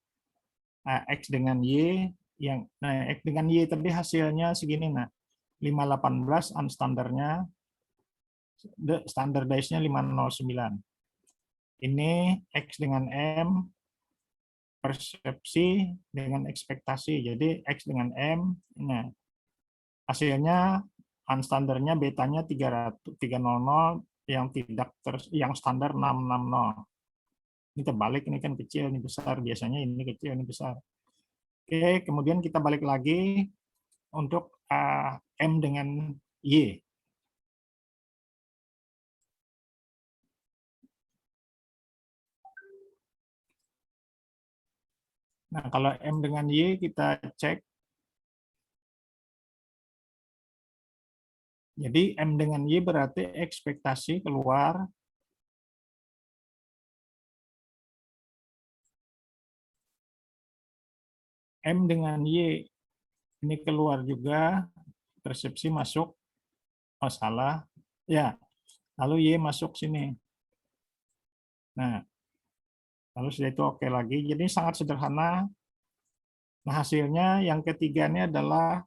X dengan Y. X dengan Y tadi hasilnya segini. Nah, 518 unstandarnya, standardized-nya 509. Ini X dengan M, persepsi dengan ekspektasi. Jadi X dengan M, nah hasilnya unstandarnya betanya 300 yang standar 660. Ini terbalik, ini kan kecil, ini besar. Biasanya ini kecil, ini besar. Oke, kemudian kita balik lagi untuk M dengan Y. Nah, kalau M dengan Y kita cek. Jadi M dengan Y berarti ekspektasi keluar M dengan Y ini keluar juga, persepsi masuk, masalah, ya, lalu Y masuk sini. Nah, lalu sudah itu oke lagi. Jadi sangat sederhana. Nah, hasilnya yang ketiga ini adalah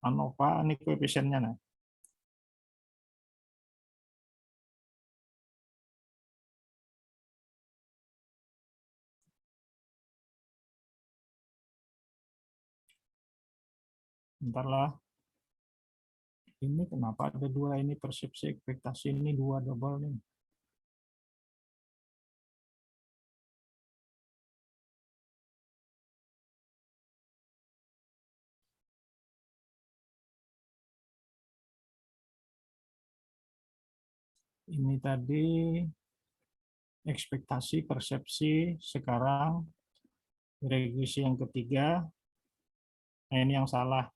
ANOVA, ini koefisiennya. Nah. Bentarlah. Ini kenapa ada dua ini persepsi ekspektasi ini dua double nih. Ini tadi ekspektasi persepsi, sekarang regresi yang ketiga. Nah, ini yang salah.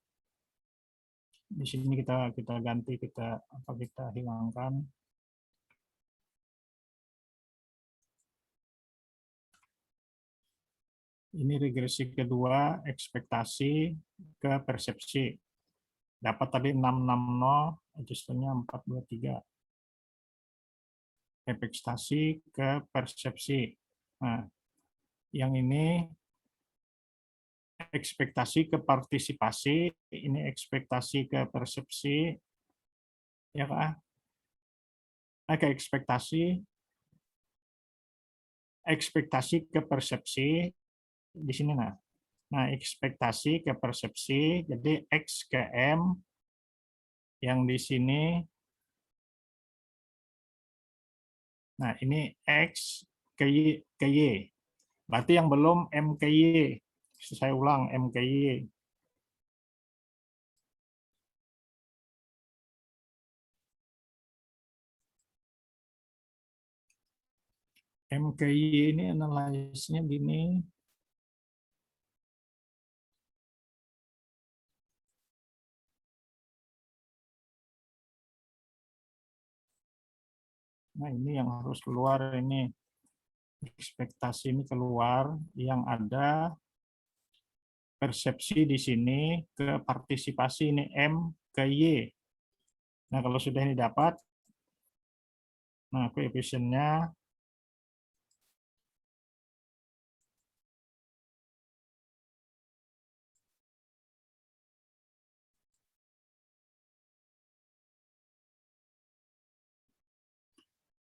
Di sini kita ganti, kita hilangkan. Ini regresi kedua, ekspektasi ke persepsi. Dapat tadi 660, adjusternya 423. Ekspektasi ke persepsi. Nah, yang ini ekspektasi ke partisipasi, ini ekspektasi ke persepsi, ya Kak? Ke ekspektasi ke persepsi di sini. Nah, ekspektasi ke persepsi, jadi X ke M, yang di sini. Nah, ini X ke Y. Berarti yang belum M ke Y. Saya ulang, M ke Y. M ke Y ini analisisnya gini. Nah, ini yang harus keluar ini. Ekspektasi ini keluar, yang ada persepsi di sini ke partisipasi ini M ke Y. Nah, kalau sudah ini dapat, nah koefisiennya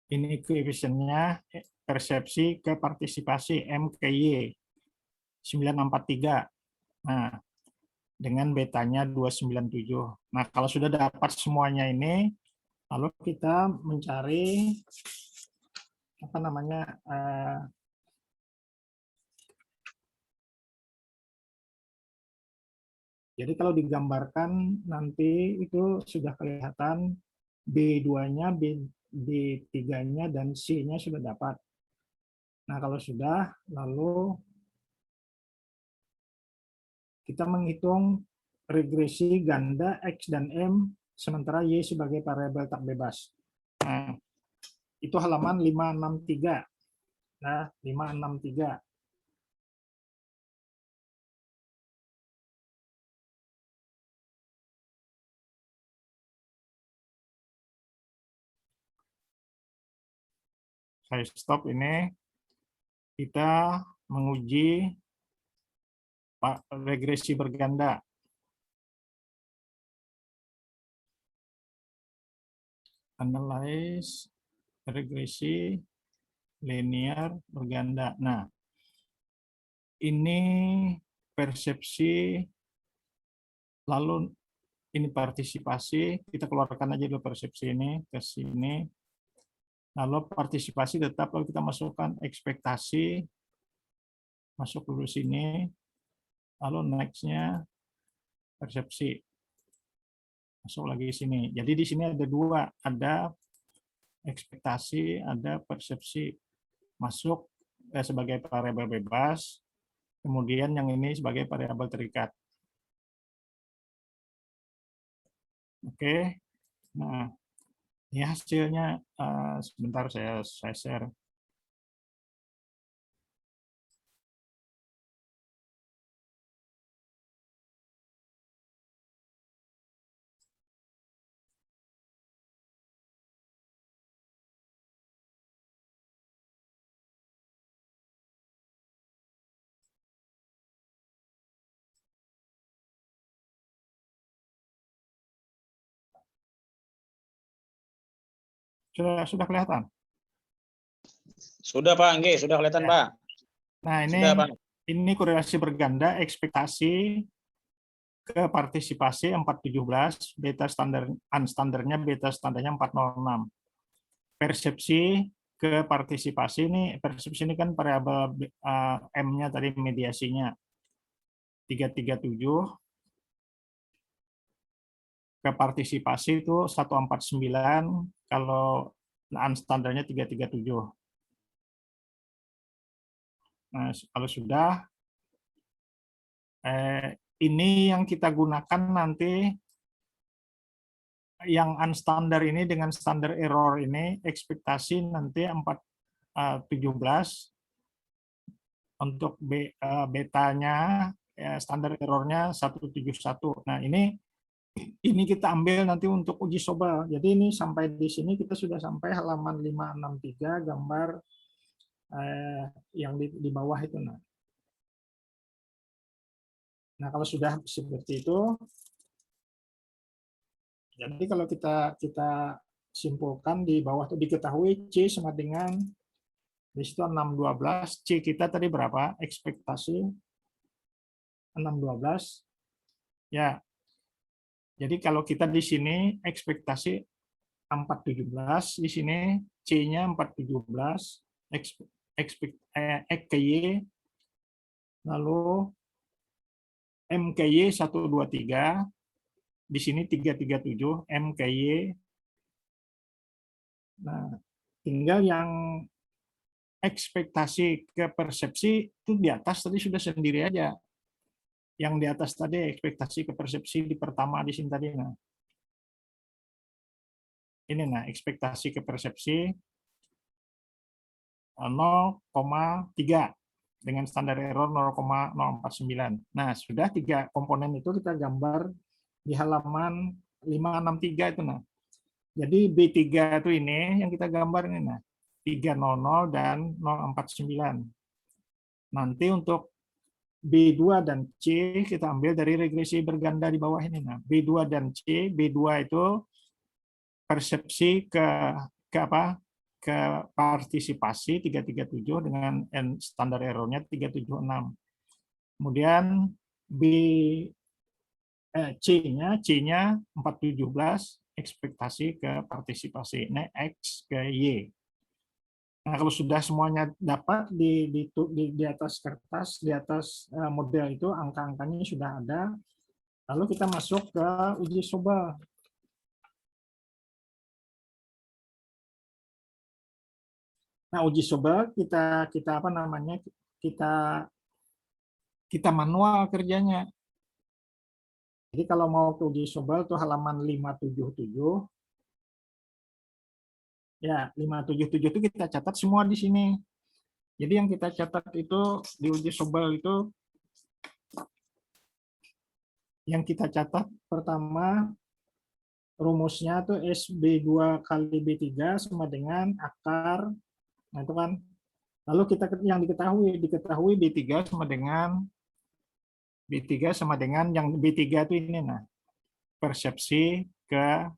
ini koefisiennya persepsi ke partisipasi M ke Y 943. Nah, dengan betanya 297. Nah, kalau sudah dapat semuanya ini, lalu kita mencari apa namanya jadi kalau digambarkan nanti itu sudah kelihatan B2-nya, B3-nya, dan C-nya sudah dapat. Nah, kalau sudah, lalu kita menghitung regresi ganda X dan M, sementara Y sebagai variabel tak bebas. Nah, itu halaman 563. Nah, 563. Saya stop ini. Kita menguji regresi berganda. Analyze regresi linear berganda. Nah, ini persepsi, lalu ini partisipasi. Kita keluarkan aja dulu persepsi ini ke sini. Lalu partisipasi tetap, lalu kita masukkan ekspektasi, masuk dulu sini. Lalu next-nya persepsi. Masuk lagi sini. Jadi di sini ada dua, ada ekspektasi, ada persepsi. Masuk sebagai variabel bebas, kemudian yang ini sebagai variabel terikat. Oke. Nah, ini hasilnya. Sebentar saya share. Sudah kelihatan? Sudah Pak, nggih, sudah kelihatan Ya. Pak. Nah, Sudah Pak. ini korelasi berganda ekspektasi ke partisipasi 417, beta standar unstandarnya beta standarnya 406. Persepsi ke partisipasi ini, persepsi ini kan variabel M-nya tadi mediasinya 337. Ke partisipasi itu 149, kalau unstandarnya 337. Nah, kalau sudah, ini yang kita gunakan nanti, yang unstandar ini dengan standar error ini, ekspektasi nanti 417, untuk betanya, standar errornya 171. Nah, ini kita ambil nanti untuk uji coba. Jadi ini sampai di sini kita sudah sampai halaman 563, gambar yang di bawah itu. Nah, kalau sudah seperti itu, jadi kalau kita simpulkan di bawah itu diketahui C sama dengan di situ 612. C kita tadi berapa? Ekspektasi 612. Ya. Jadi kalau kita di sini ekspektasi 417, di sini C-nya 417, EKY, lalu MKY 123, di sini 337, MKY. Nah, tinggal yang ekspektasi ke persepsi itu di atas tadi sudah sendiri aja. Yang di atas tadi ekspektasi ke persepsi di pertama di sini tadi. Nah, ini ekspektasi ke persepsi 0,3 dengan standar error 0,049. Nah, sudah 3 komponen itu kita gambar di halaman 563 itu. Nah, jadi B3 itu ini yang kita gambar ini. Nah, 300 dan 049. Nanti untuk B2 dan C kita ambil dari regresi berganda di bawah ini. Nah, B2 dan C, B2 itu persepsi ke partisipasi 337 dengan standar errornya 376. Kemudian C-nya 417, ekspektasi ke partisipasi. Nah, X ke Y. Nah, kalau sudah semuanya dapat di atas kertas, di atas model itu, angka-angkanya sudah ada, lalu kita masuk ke uji coba. Nah, uji coba kita manual kerjanya. Jadi kalau mau ke uji coba itu halaman 577. Ya, 577 itu kita catat semua di sini. Jadi yang kita catat itu di uji coba itu, yang kita catat pertama rumusnya tuh SB2 kali B3 sama dengan akar. Nah, itu kan. Lalu kita yang diketahui B3 sama dengan yang B3 itu ini, nah, persepsi ke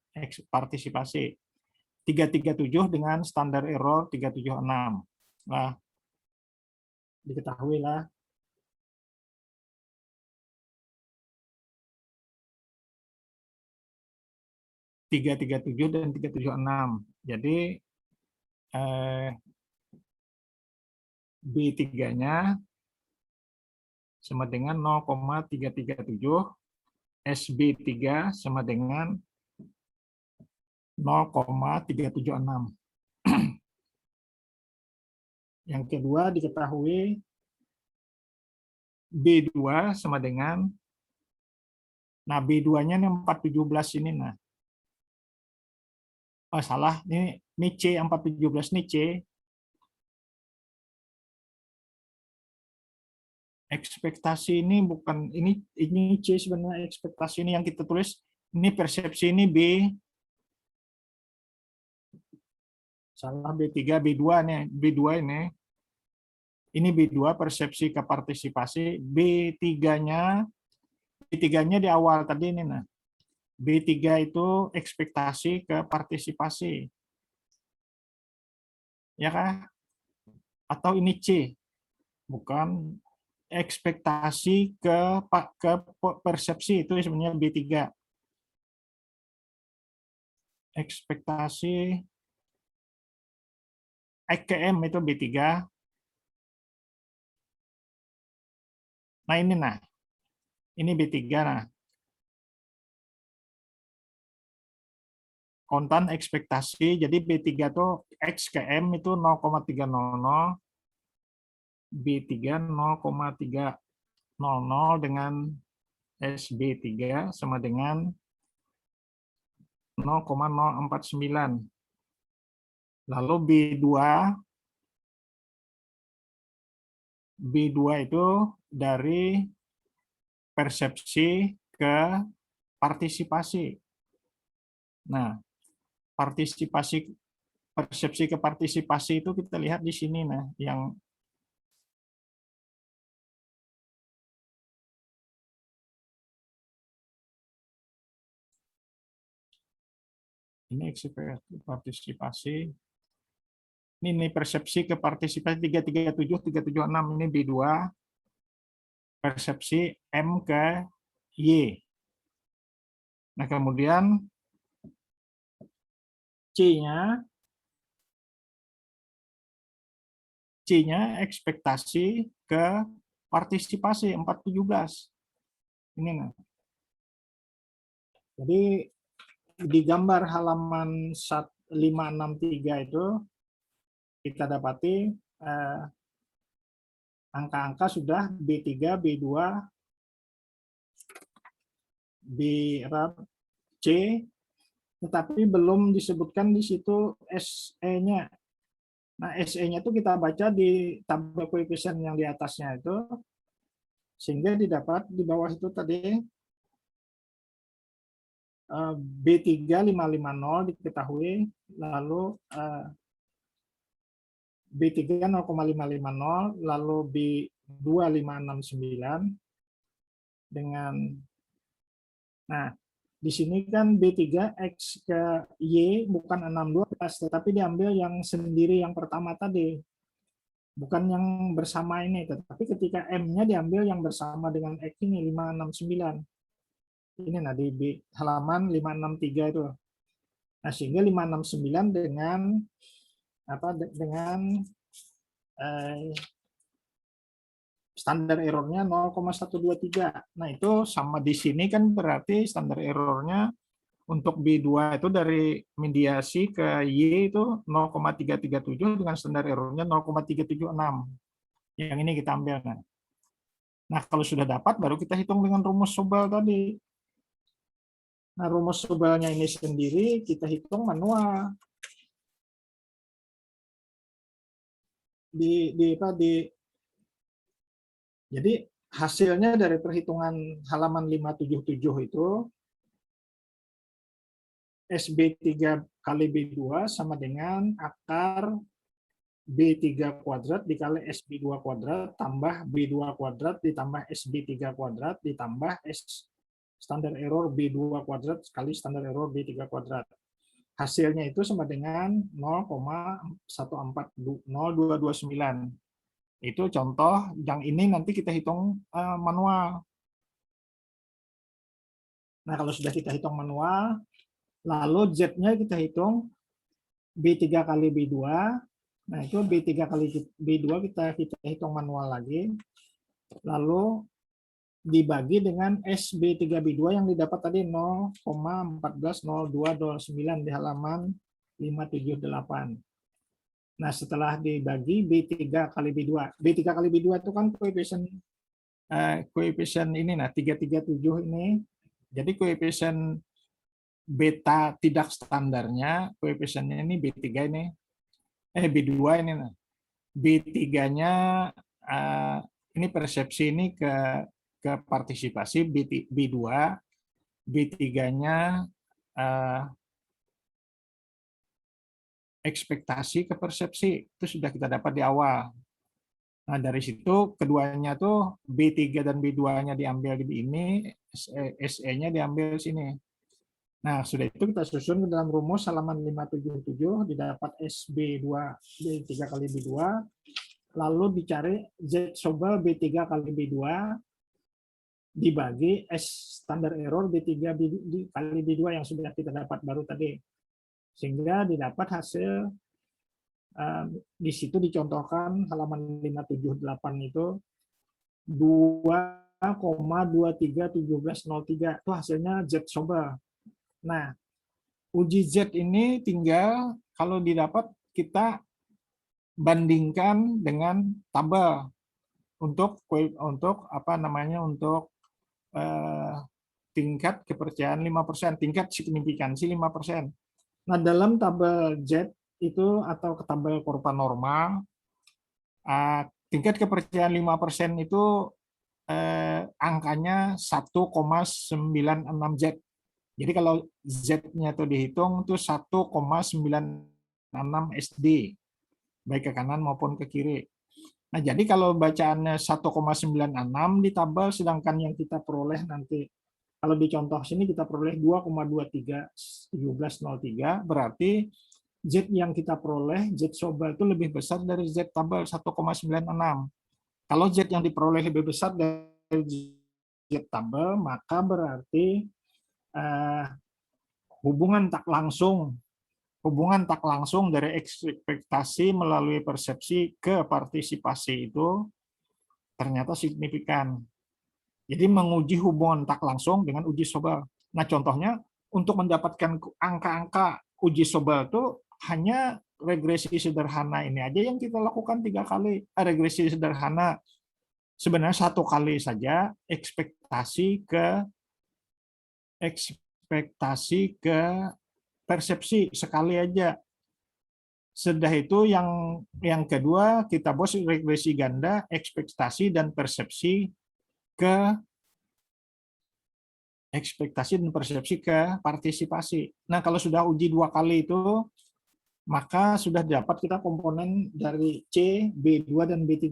partisipasi. 337 dengan standar error 376. Nah, diketahui lah. (337) dan 376. Jadi B3-nya sama dengan 0,337, SB3 sama dengan 0,376. Yang kedua diketahui B2 sama dengan, nah B2-nya ini 417 ini, nah. Oh salah, ini C, 417 ini C. Ekspektasi ini bukan, ini C sebenarnya, ekspektasi ini yang kita tulis, ini persepsi ini B. Salah, B3, B2 nih, B2 ini. Ini B2 persepsi ke partisipasi, B3-nya di awal tadi ini, nah. B3 itu ekspektasi ke partisipasi. Ya kah? Atau ini C? Bukan, ekspektasi ke persepsi itu sebenarnya B3. Ekspektasi EKM itu B3. Nah ini, nah. Ini B3, nah. Kontan ekspektasi, jadi B3 itu X ke M itu 0,300, B3 0,300 dengan SB3 sama dengan 0,049. Lalu B2 itu dari persepsi ke partisipasi. Nah, persepsi ke partisipasi itu kita lihat di sini, nah, yang ini ekspresi partisipasi. Ini persepsi ke partisipasi 337, 376 ini B2. Persepsi M ke Y. Nah, kemudian C-nya ekspektasi ke partisipasi 417. Ini, nah. Jadi di gambar halaman 563 itu kita dapati angka-angka sudah B3, B2, C, tetapi belum disebutkan di situ SE-nya. Nah, SE-nya itu kita baca di tabel koefisien yang di atasnya itu, sehingga didapat di bawah itu tadi B3 550 diketahui, lalu B3 0,550, lalu B2 569 dengan, nah di sini kan B3 X ke Y bukan 612, tetapi diambil yang sendiri yang pertama tadi, bukan yang bersama ini, tetapi ketika M-nya diambil yang bersama dengan X ini 569. Ini, nah, di halaman 563 itu. Nah, sehingga 569 dengan standar errornya 0,123. Nah, itu sama di sini kan berarti standar errornya untuk B2 itu dari mediasi ke Y itu 0,337 dengan standar errornya 0,376. Yang ini kita ambil. Nah, kalau sudah dapat baru kita hitung dengan rumus Sobel tadi. Nah, rumus Sobelnya ini sendiri kita hitung manual. Jadi hasilnya dari perhitungan halaman 577 itu SB3 kali B2 sama dengan akar B3 kuadrat dikali SB2 kuadrat tambah B2 kuadrat ditambah SB3 kuadrat ditambah standar error B2 kuadrat kali standar error B3 kuadrat. hasilnya itu sama dengan 0,0229. Itu contoh, yang ini nanti kita hitung manual. Nah, kalau sudah kita hitung manual, lalu Z-nya kita hitung B3 kali B2. Nah, itu B3 kali B2 kita hitung manual lagi. Lalu dibagi dengan SB3B2 yang didapat tadi 0,140229 di halaman 578. Nah, setelah dibagi B3 kali B2. B3 kali B2 itu kan koefisien ini, nah 337 ini. Jadi koefisien beta tidak standarnya, koefisiennya ini B3 ini, B2 ini. Nah. B3-nya, ini persepsi ini ke partisipasi, B2, B3-nya ekspektasi ke persepsi. Itu sudah kita dapat di awal. Nah, dari situ keduanya tuh B3 dan B2-nya diambil di ini, SE-nya diambil sini. Nah, sudah itu kita susun ke dalam rumus halaman 577, didapat SB2 B3 kali B2, lalu dicari Z sobel B3 kali B2, dibagi S standar error B3 kali B2 yang sudah kita dapat baru tadi. Sehingga didapat hasil, di situ dicontohkan halaman 578 itu 2,231703, itu hasilnya Z sobel. Nah, uji Z ini tinggal kalau didapat kita bandingkan dengan tabel untuk apa namanya, untuk tingkat kepercayaan 5%, tingkat signifikansi 5%. Nah, dalam tabel Z itu atau tabel kurva normal, tingkat kepercayaan 5% itu angkanya 1,96 Z. Jadi kalau Z-nya itu dihitung itu 1,96 SD, baik ke kanan maupun ke kiri. Nah, jadi kalau bacaannya 1,96 di tabel, sedangkan yang kita peroleh nanti, kalau di contoh sini kita peroleh 2,231703, berarti Z yang kita peroleh, Z sobel itu lebih besar dari Z tabel 1,96. Kalau Z yang diperoleh lebih besar dari Z tabel, maka berarti hubungan tak langsung dari ekspektasi melalui persepsi ke partisipasi itu ternyata signifikan. Jadi menguji hubungan tak langsung dengan uji sobel. Nah, contohnya untuk mendapatkan angka-angka uji sobel itu hanya regresi sederhana ini aja yang kita lakukan 3 kali. Regresi sederhana sebenarnya 1 kali saja, ekspektasi ke persepsi sekali aja. Sudah itu yang kedua kita bos regresi ganda, ekspektasi dan persepsi ke partisipasi. Nah, kalau sudah uji 2 kali itu, maka sudah dapat kita komponen dari C, B2 dan B3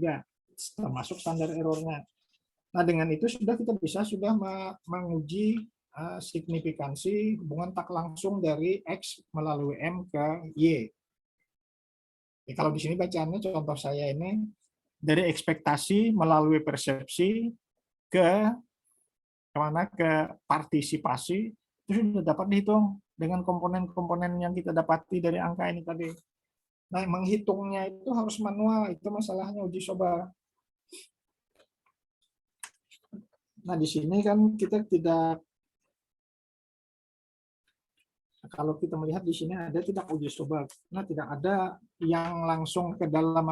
termasuk standar errornya. Nah, dengan itu kita sudah menguji signifikansi hubungan tak langsung dari X melalui M ke Y. Ya, kalau di sini bacaannya contoh saya ini dari ekspektasi melalui persepsi ke partisipasi, itu sudah dapat dihitung dengan komponen-komponen yang kita dapati dari angka ini tadi. Nah, menghitungnya itu harus manual, itu masalahnya uji coba. Nah, di sini kan kita tidak, kalau kita melihat di sini ada tidak uji coba. Nah, tidak ada yang langsung ke dalam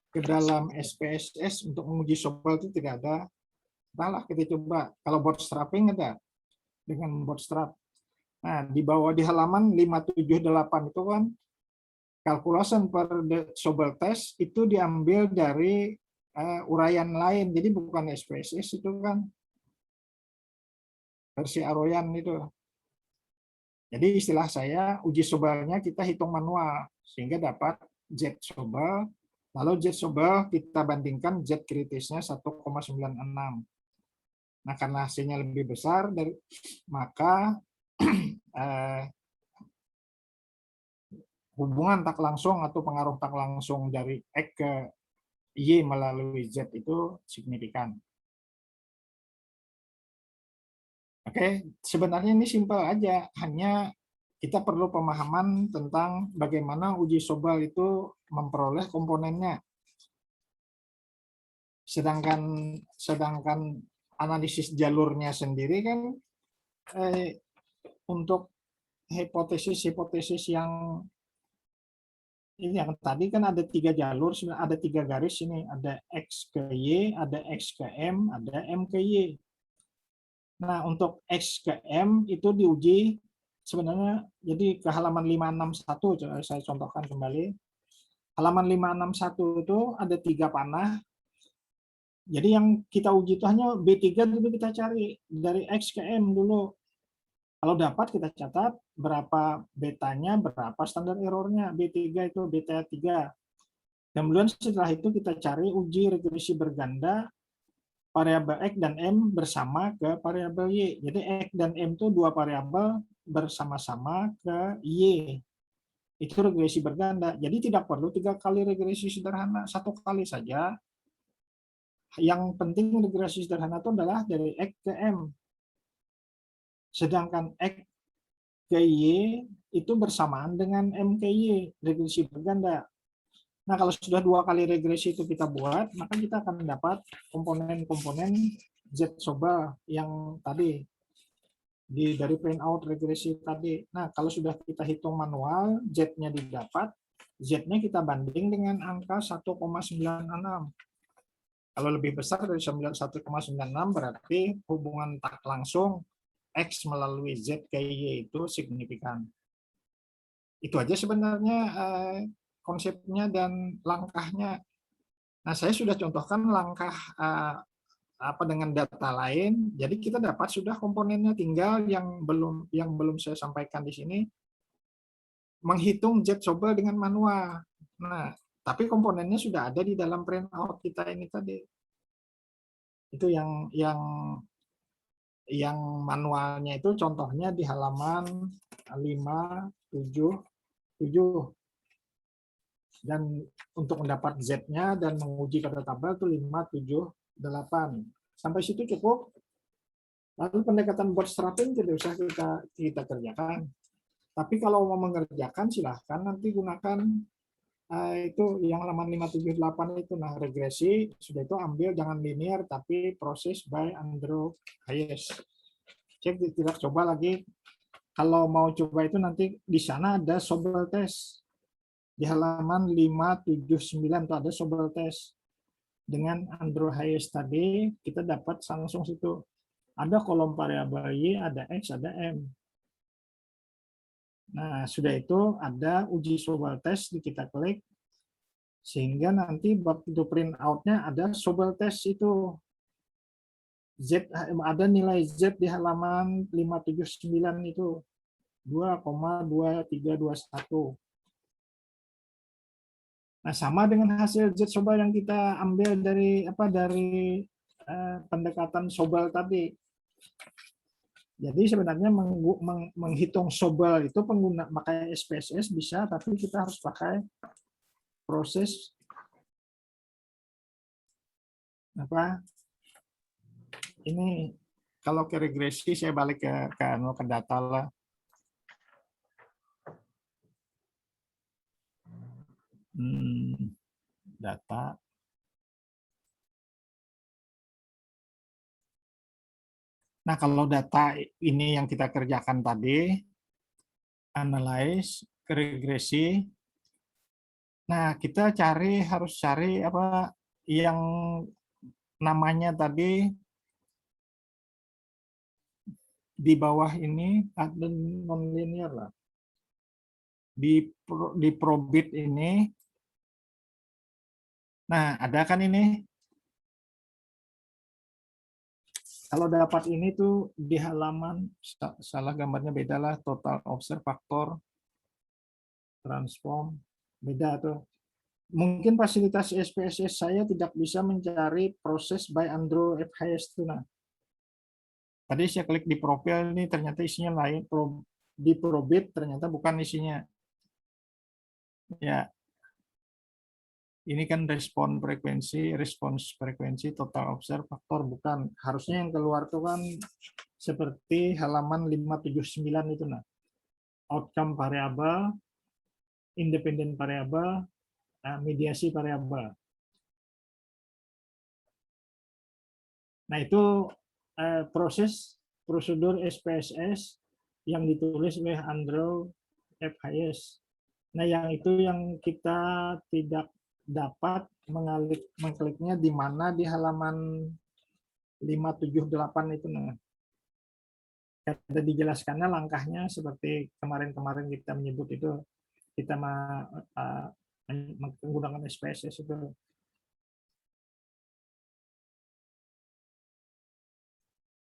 ke dalam SPSS untuk menguji coba, itu tidak ada. Entahlah, kita coba. Kalau bootstrapping ada dengan bootstrap. Nah, di bawah di halaman 578 itu kan calculation per Sobel test itu diambil dari uraian lain. Jadi bukan SPSS itu kan versi Aroyan itu. Jadi istilah saya uji Sobelnya kita hitung manual sehingga dapat Z Sobel. Lalu Z Sobel kita bandingkan Z kritisnya 1,96. Nah, karena hasilnya lebih besar, maka eh, hubungan tak langsung atau pengaruh tak langsung dari X ke Y melalui Z itu signifikan. Oke, sebenarnya ini simpel aja, hanya kita perlu pemahaman tentang bagaimana uji Sobel itu memperoleh komponennya. Sedangkan analisis jalurnya sendiri kan untuk hipotesis yang ini yang tadi kan ada 3 jalur, ada 3 garis ini, ada X ke Y, ada X ke M, ada M ke Y. Nah, untuk X ke M itu diuji sebenarnya, jadi ke halaman 561, saya contohkan kembali. Halaman 561 itu ada 3 panah. Jadi yang kita uji itu hanya B3 dulu kita cari, dari X ke M dulu. Kalau dapat kita catat berapa betanya, berapa standar errornya, B3 itu beta 3. Kemudian setelah itu kita cari uji regresi berganda variabel X dan M bersama ke variabel Y. Jadi X dan M itu 2 variabel bersama-sama ke Y. Itu regresi berganda. Jadi tidak perlu 3 kali regresi sederhana, 1 kali saja. Yang penting regresi sederhana itu adalah dari X ke M. Sedangkan X ke Y itu bersamaan dengan M ke Y, regresi berganda. Nah, kalau sudah 2 kali regresi itu kita buat, maka kita akan dapat komponen-komponen Z Sobel yang tadi dari printout regresi tadi. Nah, kalau sudah kita hitung manual, Z-nya didapat, Z-nya kita banding dengan angka 1,96. Kalau lebih besar dari 1,96 berarti hubungan tak langsung X melalui Z ke Y itu signifikan. Itu aja sebenarnya konsepnya dan langkahnya. Nah, saya sudah contohkan langkah dengan data lain. Jadi kita dapat sudah komponennya, tinggal yang belum saya sampaikan di sini, menghitung Z Sobel dengan manual. Nah, tapi komponennya sudah ada di dalam printout kita ini tadi. Itu yang manualnya itu contohnya di halaman 577. Dan untuk mendapat Z-nya dan menguji pada tabel itu 578. Sampai situ cukup. Lalu pendekatan bootstrapping tidak usah kita kerjakan. Tapi kalau mau mengerjakan silahkan nanti gunakan itu yang halaman 578 itu. Nah, regresi sudah itu ambil jangan linear tapi proses by Andrew Hayes. Cek tidak coba lagi. Kalau mau coba itu nanti di sana ada Sobel test. Di halaman 579 itu ada Sobel test. Dengan Andrew Hayes tadi kita dapat langsung situ. Ada kolom variabel Y, ada X, ada M. Nah, sudah itu ada uji Sobel test, kita klik. Sehingga nanti waktu print out-nya ada Sobel test itu. Z, ada nilai Z di halaman 579 itu. 2,2321. Nah, sama dengan hasil Z Sobel yang kita ambil dari pendekatan Sobel tadi. Jadi sebenarnya menghitung Sobel itu pakai SPSS bisa, tapi kita harus pakai proses ini. Kalau ke regresi saya balik ke data lah. Data. Nah, kalau data ini yang kita kerjakan tadi, analyze, regresi. Nah, kita harus cari apa yang namanya tadi di bawah ini ada nonlinear lah. Di probit ini. Nah, ada kan ini. Kalau dapat ini tuh di halaman, salah gambarnya beda lah, total observe faktor, transform, beda tuh. Mungkin fasilitas SPSS saya tidak bisa mencari proses by Andrew F. Hayes tuh. Nah. Tadi saya klik di profil ini ternyata isinya lain, di probit ternyata bukan isinya. Ya, ini kan respons frekuensi, total observe faktor, bukan. Harusnya yang keluar tuh kan seperti halaman 579 itu nah. Outcome variabel, independent variabel, mediasi variabel. Nah, itu prosedur SPSS yang ditulis oleh Andrew F. Hayes. Nah, yang itu yang kita tidak dapat mengkliknya di mana di halaman 578 itu. Nah, ada dijelaskannya langkahnya seperti kemarin-kemarin kita menyebut itu, kita menggunakan SPSS itu.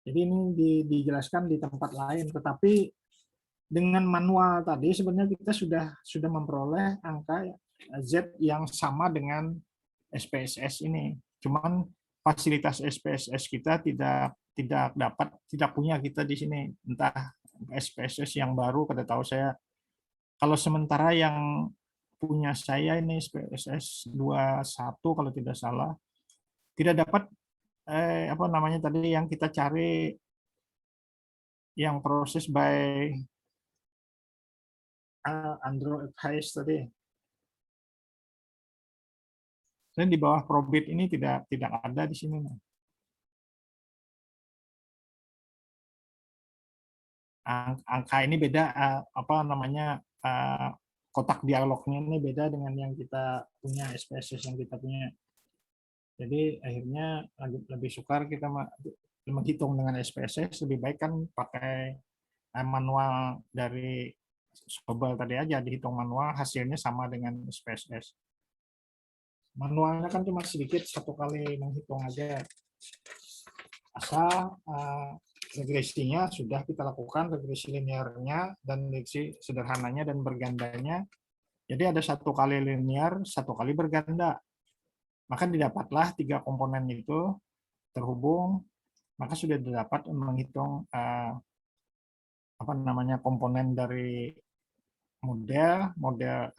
Jadi ini dijelaskan di tempat lain, tetapi dengan manual tadi sebenarnya kita sudah memperoleh angka Z yang sama dengan SPSS ini. Cuman fasilitas SPSS kita tidak punya kita di sini, entah SPSS yang baru, kada tahu saya. Kalau sementara yang punya saya ini SPSS 21 kalau tidak salah, tidak dapat apa namanya tadi yang kita cari, yang proses by Andrew F. Hayes tadi. Dan di bawah probit ini tidak ada di sini. Angka ini beda, apa namanya, kotak dialognya ini beda dengan yang kita punya, SPSS yang kita punya. Jadi akhirnya lebih sukar kita menghitung dengan SPSS, lebih baik kan pakai manual dari Sobel tadi aja, dihitung manual, hasilnya sama dengan SPSS. Manualnya kan cuma sedikit, satu kali menghitung aja. Asal regresinya sudah kita lakukan, regresi linearnya dan regresi sederhananya dan bergandanya. Jadi ada satu kali linear, satu kali berganda. Maka didapatlah 3 komponen itu terhubung, maka sudah didapat menghitung apa namanya komponen dari model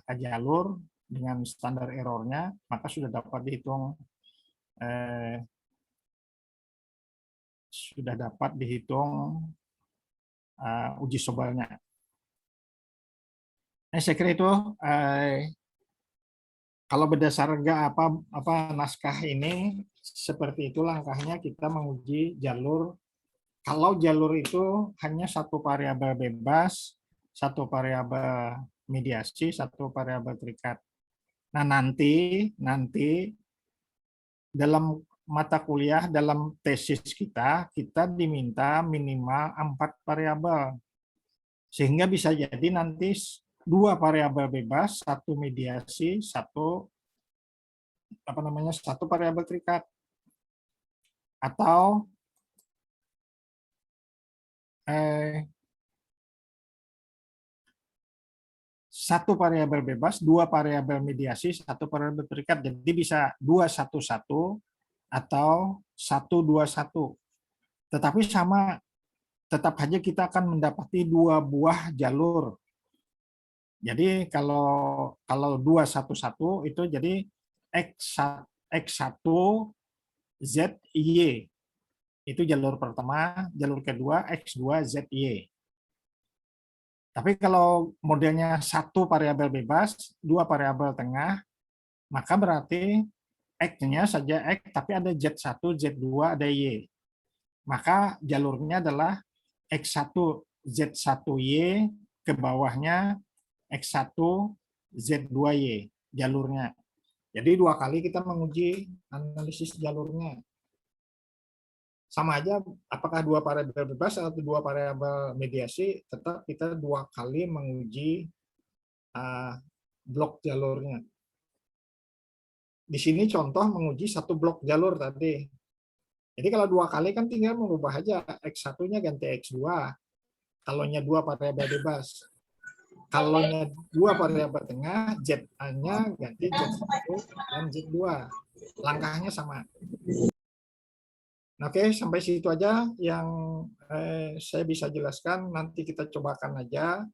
jalur dengan standar errornya, maka sudah dapat dihitung uji Sobelnya. Nah, saya kira itu kalau berdasarkan apa naskah ini seperti itu langkahnya kita menguji jalur. Kalau jalur itu hanya satu variabel bebas, satu variabel mediasi, satu variabel terikat. Nah, nanti dalam mata kuliah, dalam tesis kita diminta minimal 4 variabel. Sehingga bisa jadi nanti 2 variabel bebas, 1 mediasi, 1 variabel terikat. Atau satu variabel bebas, 2 variabel mediasi, 1 variabel terikat. Jadi bisa 2-1-1 atau 1-2-1. Tetapi tetap saja kita akan mendapati 2 buah jalur. Jadi kalau 2-1-1 itu jadi X1 ZY. Itu jalur pertama, jalur kedua X2 ZY. Tapi kalau modelnya 1 variabel bebas, 2 variabel tengah, maka berarti X-nya saja X, tapi ada Z1, Z2, ada Y. Maka jalurnya adalah X1, Z1Y, ke bawahnya X1, Z2Y, jalurnya. Jadi 2 kali kita menguji analisis jalurnya. Sama aja, apakah 2 variabel bebas atau 2 variabel mediasi, tetap kita 2 kali menguji blok jalurnya. Di sini contoh menguji 1 blok jalur tadi. Jadi kalau 2 kali kan tinggal mengubah aja, X1-nya ganti X2, kalaunya 2 variabel bebas. Kalaunya 2 variabel tengah, Z-nya ganti Z1 dan Z2. Langkahnya sama. Oke, sampai situ aja yang saya bisa jelaskan. Nanti kita cobakan aja.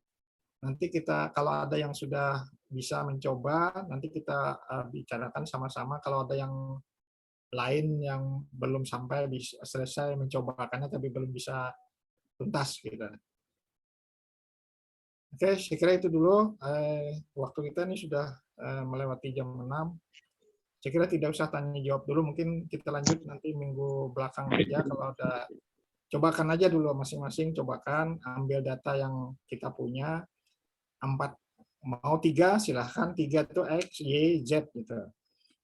Nanti kita kalau ada yang sudah bisa mencoba, nanti kita bicarakan sama-sama. Kalau ada yang lain yang belum sampai bisa selesai mencobakannya tapi belum bisa tuntas gitu. Oke, saya kira itu dulu. Waktu kita ini sudah melewati jam 6. Saya kira tidak usah tanya jawab dulu, mungkin kita lanjut nanti minggu belakang aja. Kalau ada, cobakan aja dulu masing-masing, cobakan ambil data yang kita punya. 4 mau 3 silahkan, 3 itu X, Y, Z gitu.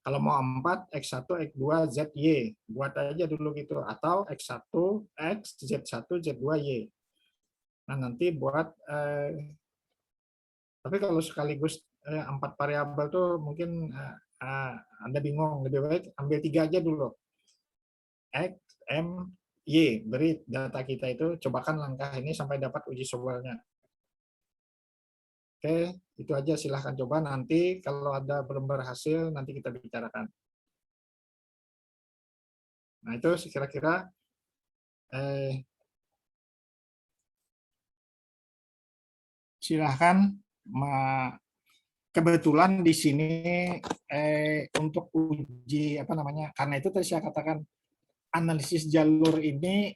Kalau mau 4, X1, X2, Z, Y. Buat aja dulu gitu. Atau X1, X, Z1, Z2, Y. Nah, nanti buat, tapi kalau sekaligus 4 variabel tuh mungkin Anda bingung. Lebih baik ambil 3 aja dulu. X, M, Y. Beri data kita itu, cobakan langkah ini sampai dapat uji software-nya. Oke, itu aja silahkan coba. Nanti kalau ada belum berhasil, nanti kita bicarakan. Nah, itu kira-kira silahkan. Kebetulan di sini untuk uji apa namanya, karena itu tadi saya katakan analisis jalur ini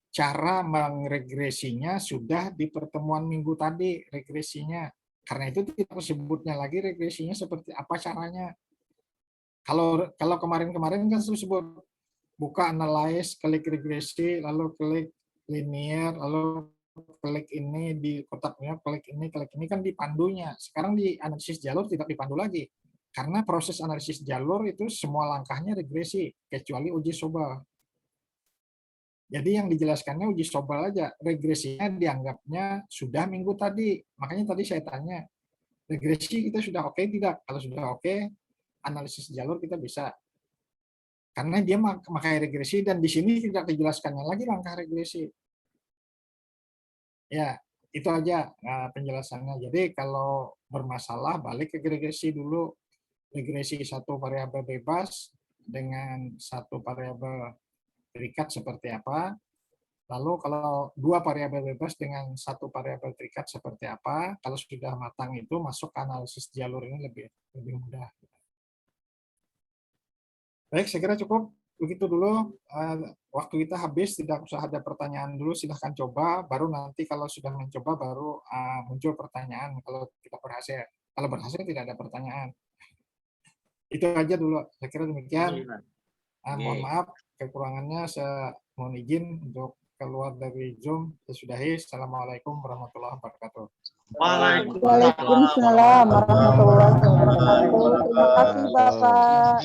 cara mengregresinya sudah di pertemuan minggu tadi regresinya. Karena itu kita sebutnya lagi regresinya seperti apa caranya. Kalau kemarin-kemarin kan sebut buka analyze, klik regresi, lalu klik linear, lalu klik ini di kotaknya, klik ini kan di pandunya. Sekarang di analisis jalur tidak dipandu lagi. Karena proses analisis jalur itu semua langkahnya regresi, kecuali uji sobal. Jadi yang dijelaskannya uji sobal aja. Regresinya dianggapnya sudah minggu tadi. Makanya tadi saya tanya, regresi kita sudah oke tidak? Kalau sudah oke, analisis jalur kita bisa. Karena dia memakai regresi dan di sini tidak dijelaskannya lagi langkah regresi. Ya, itu aja penjelasannya. Jadi kalau bermasalah balik ke regresi dulu. Regresi satu variabel bebas dengan satu variabel terikat seperti apa. Lalu kalau 2 variabel bebas dengan 1 variabel terikat seperti apa. Kalau sudah matang itu masuk ke analisis jalur ini lebih mudah. Baik, saya kira cukup. Begitu dulu, waktu kita habis, tidak usah ada pertanyaan dulu, silahkan coba, baru nanti kalau sudah mencoba, baru muncul pertanyaan kalau kita berhasil. Kalau berhasil tidak ada pertanyaan. Itu aja dulu, saya kira demikian. Mohon maaf, kekurangannya saya mohon izin untuk keluar dari Zoom. Sesudahi, Assalamualaikum warahmatullahi wabarakatuh. Waalaikumsalam warahmatullahi wabarakatuh. Terima kasih Bapak.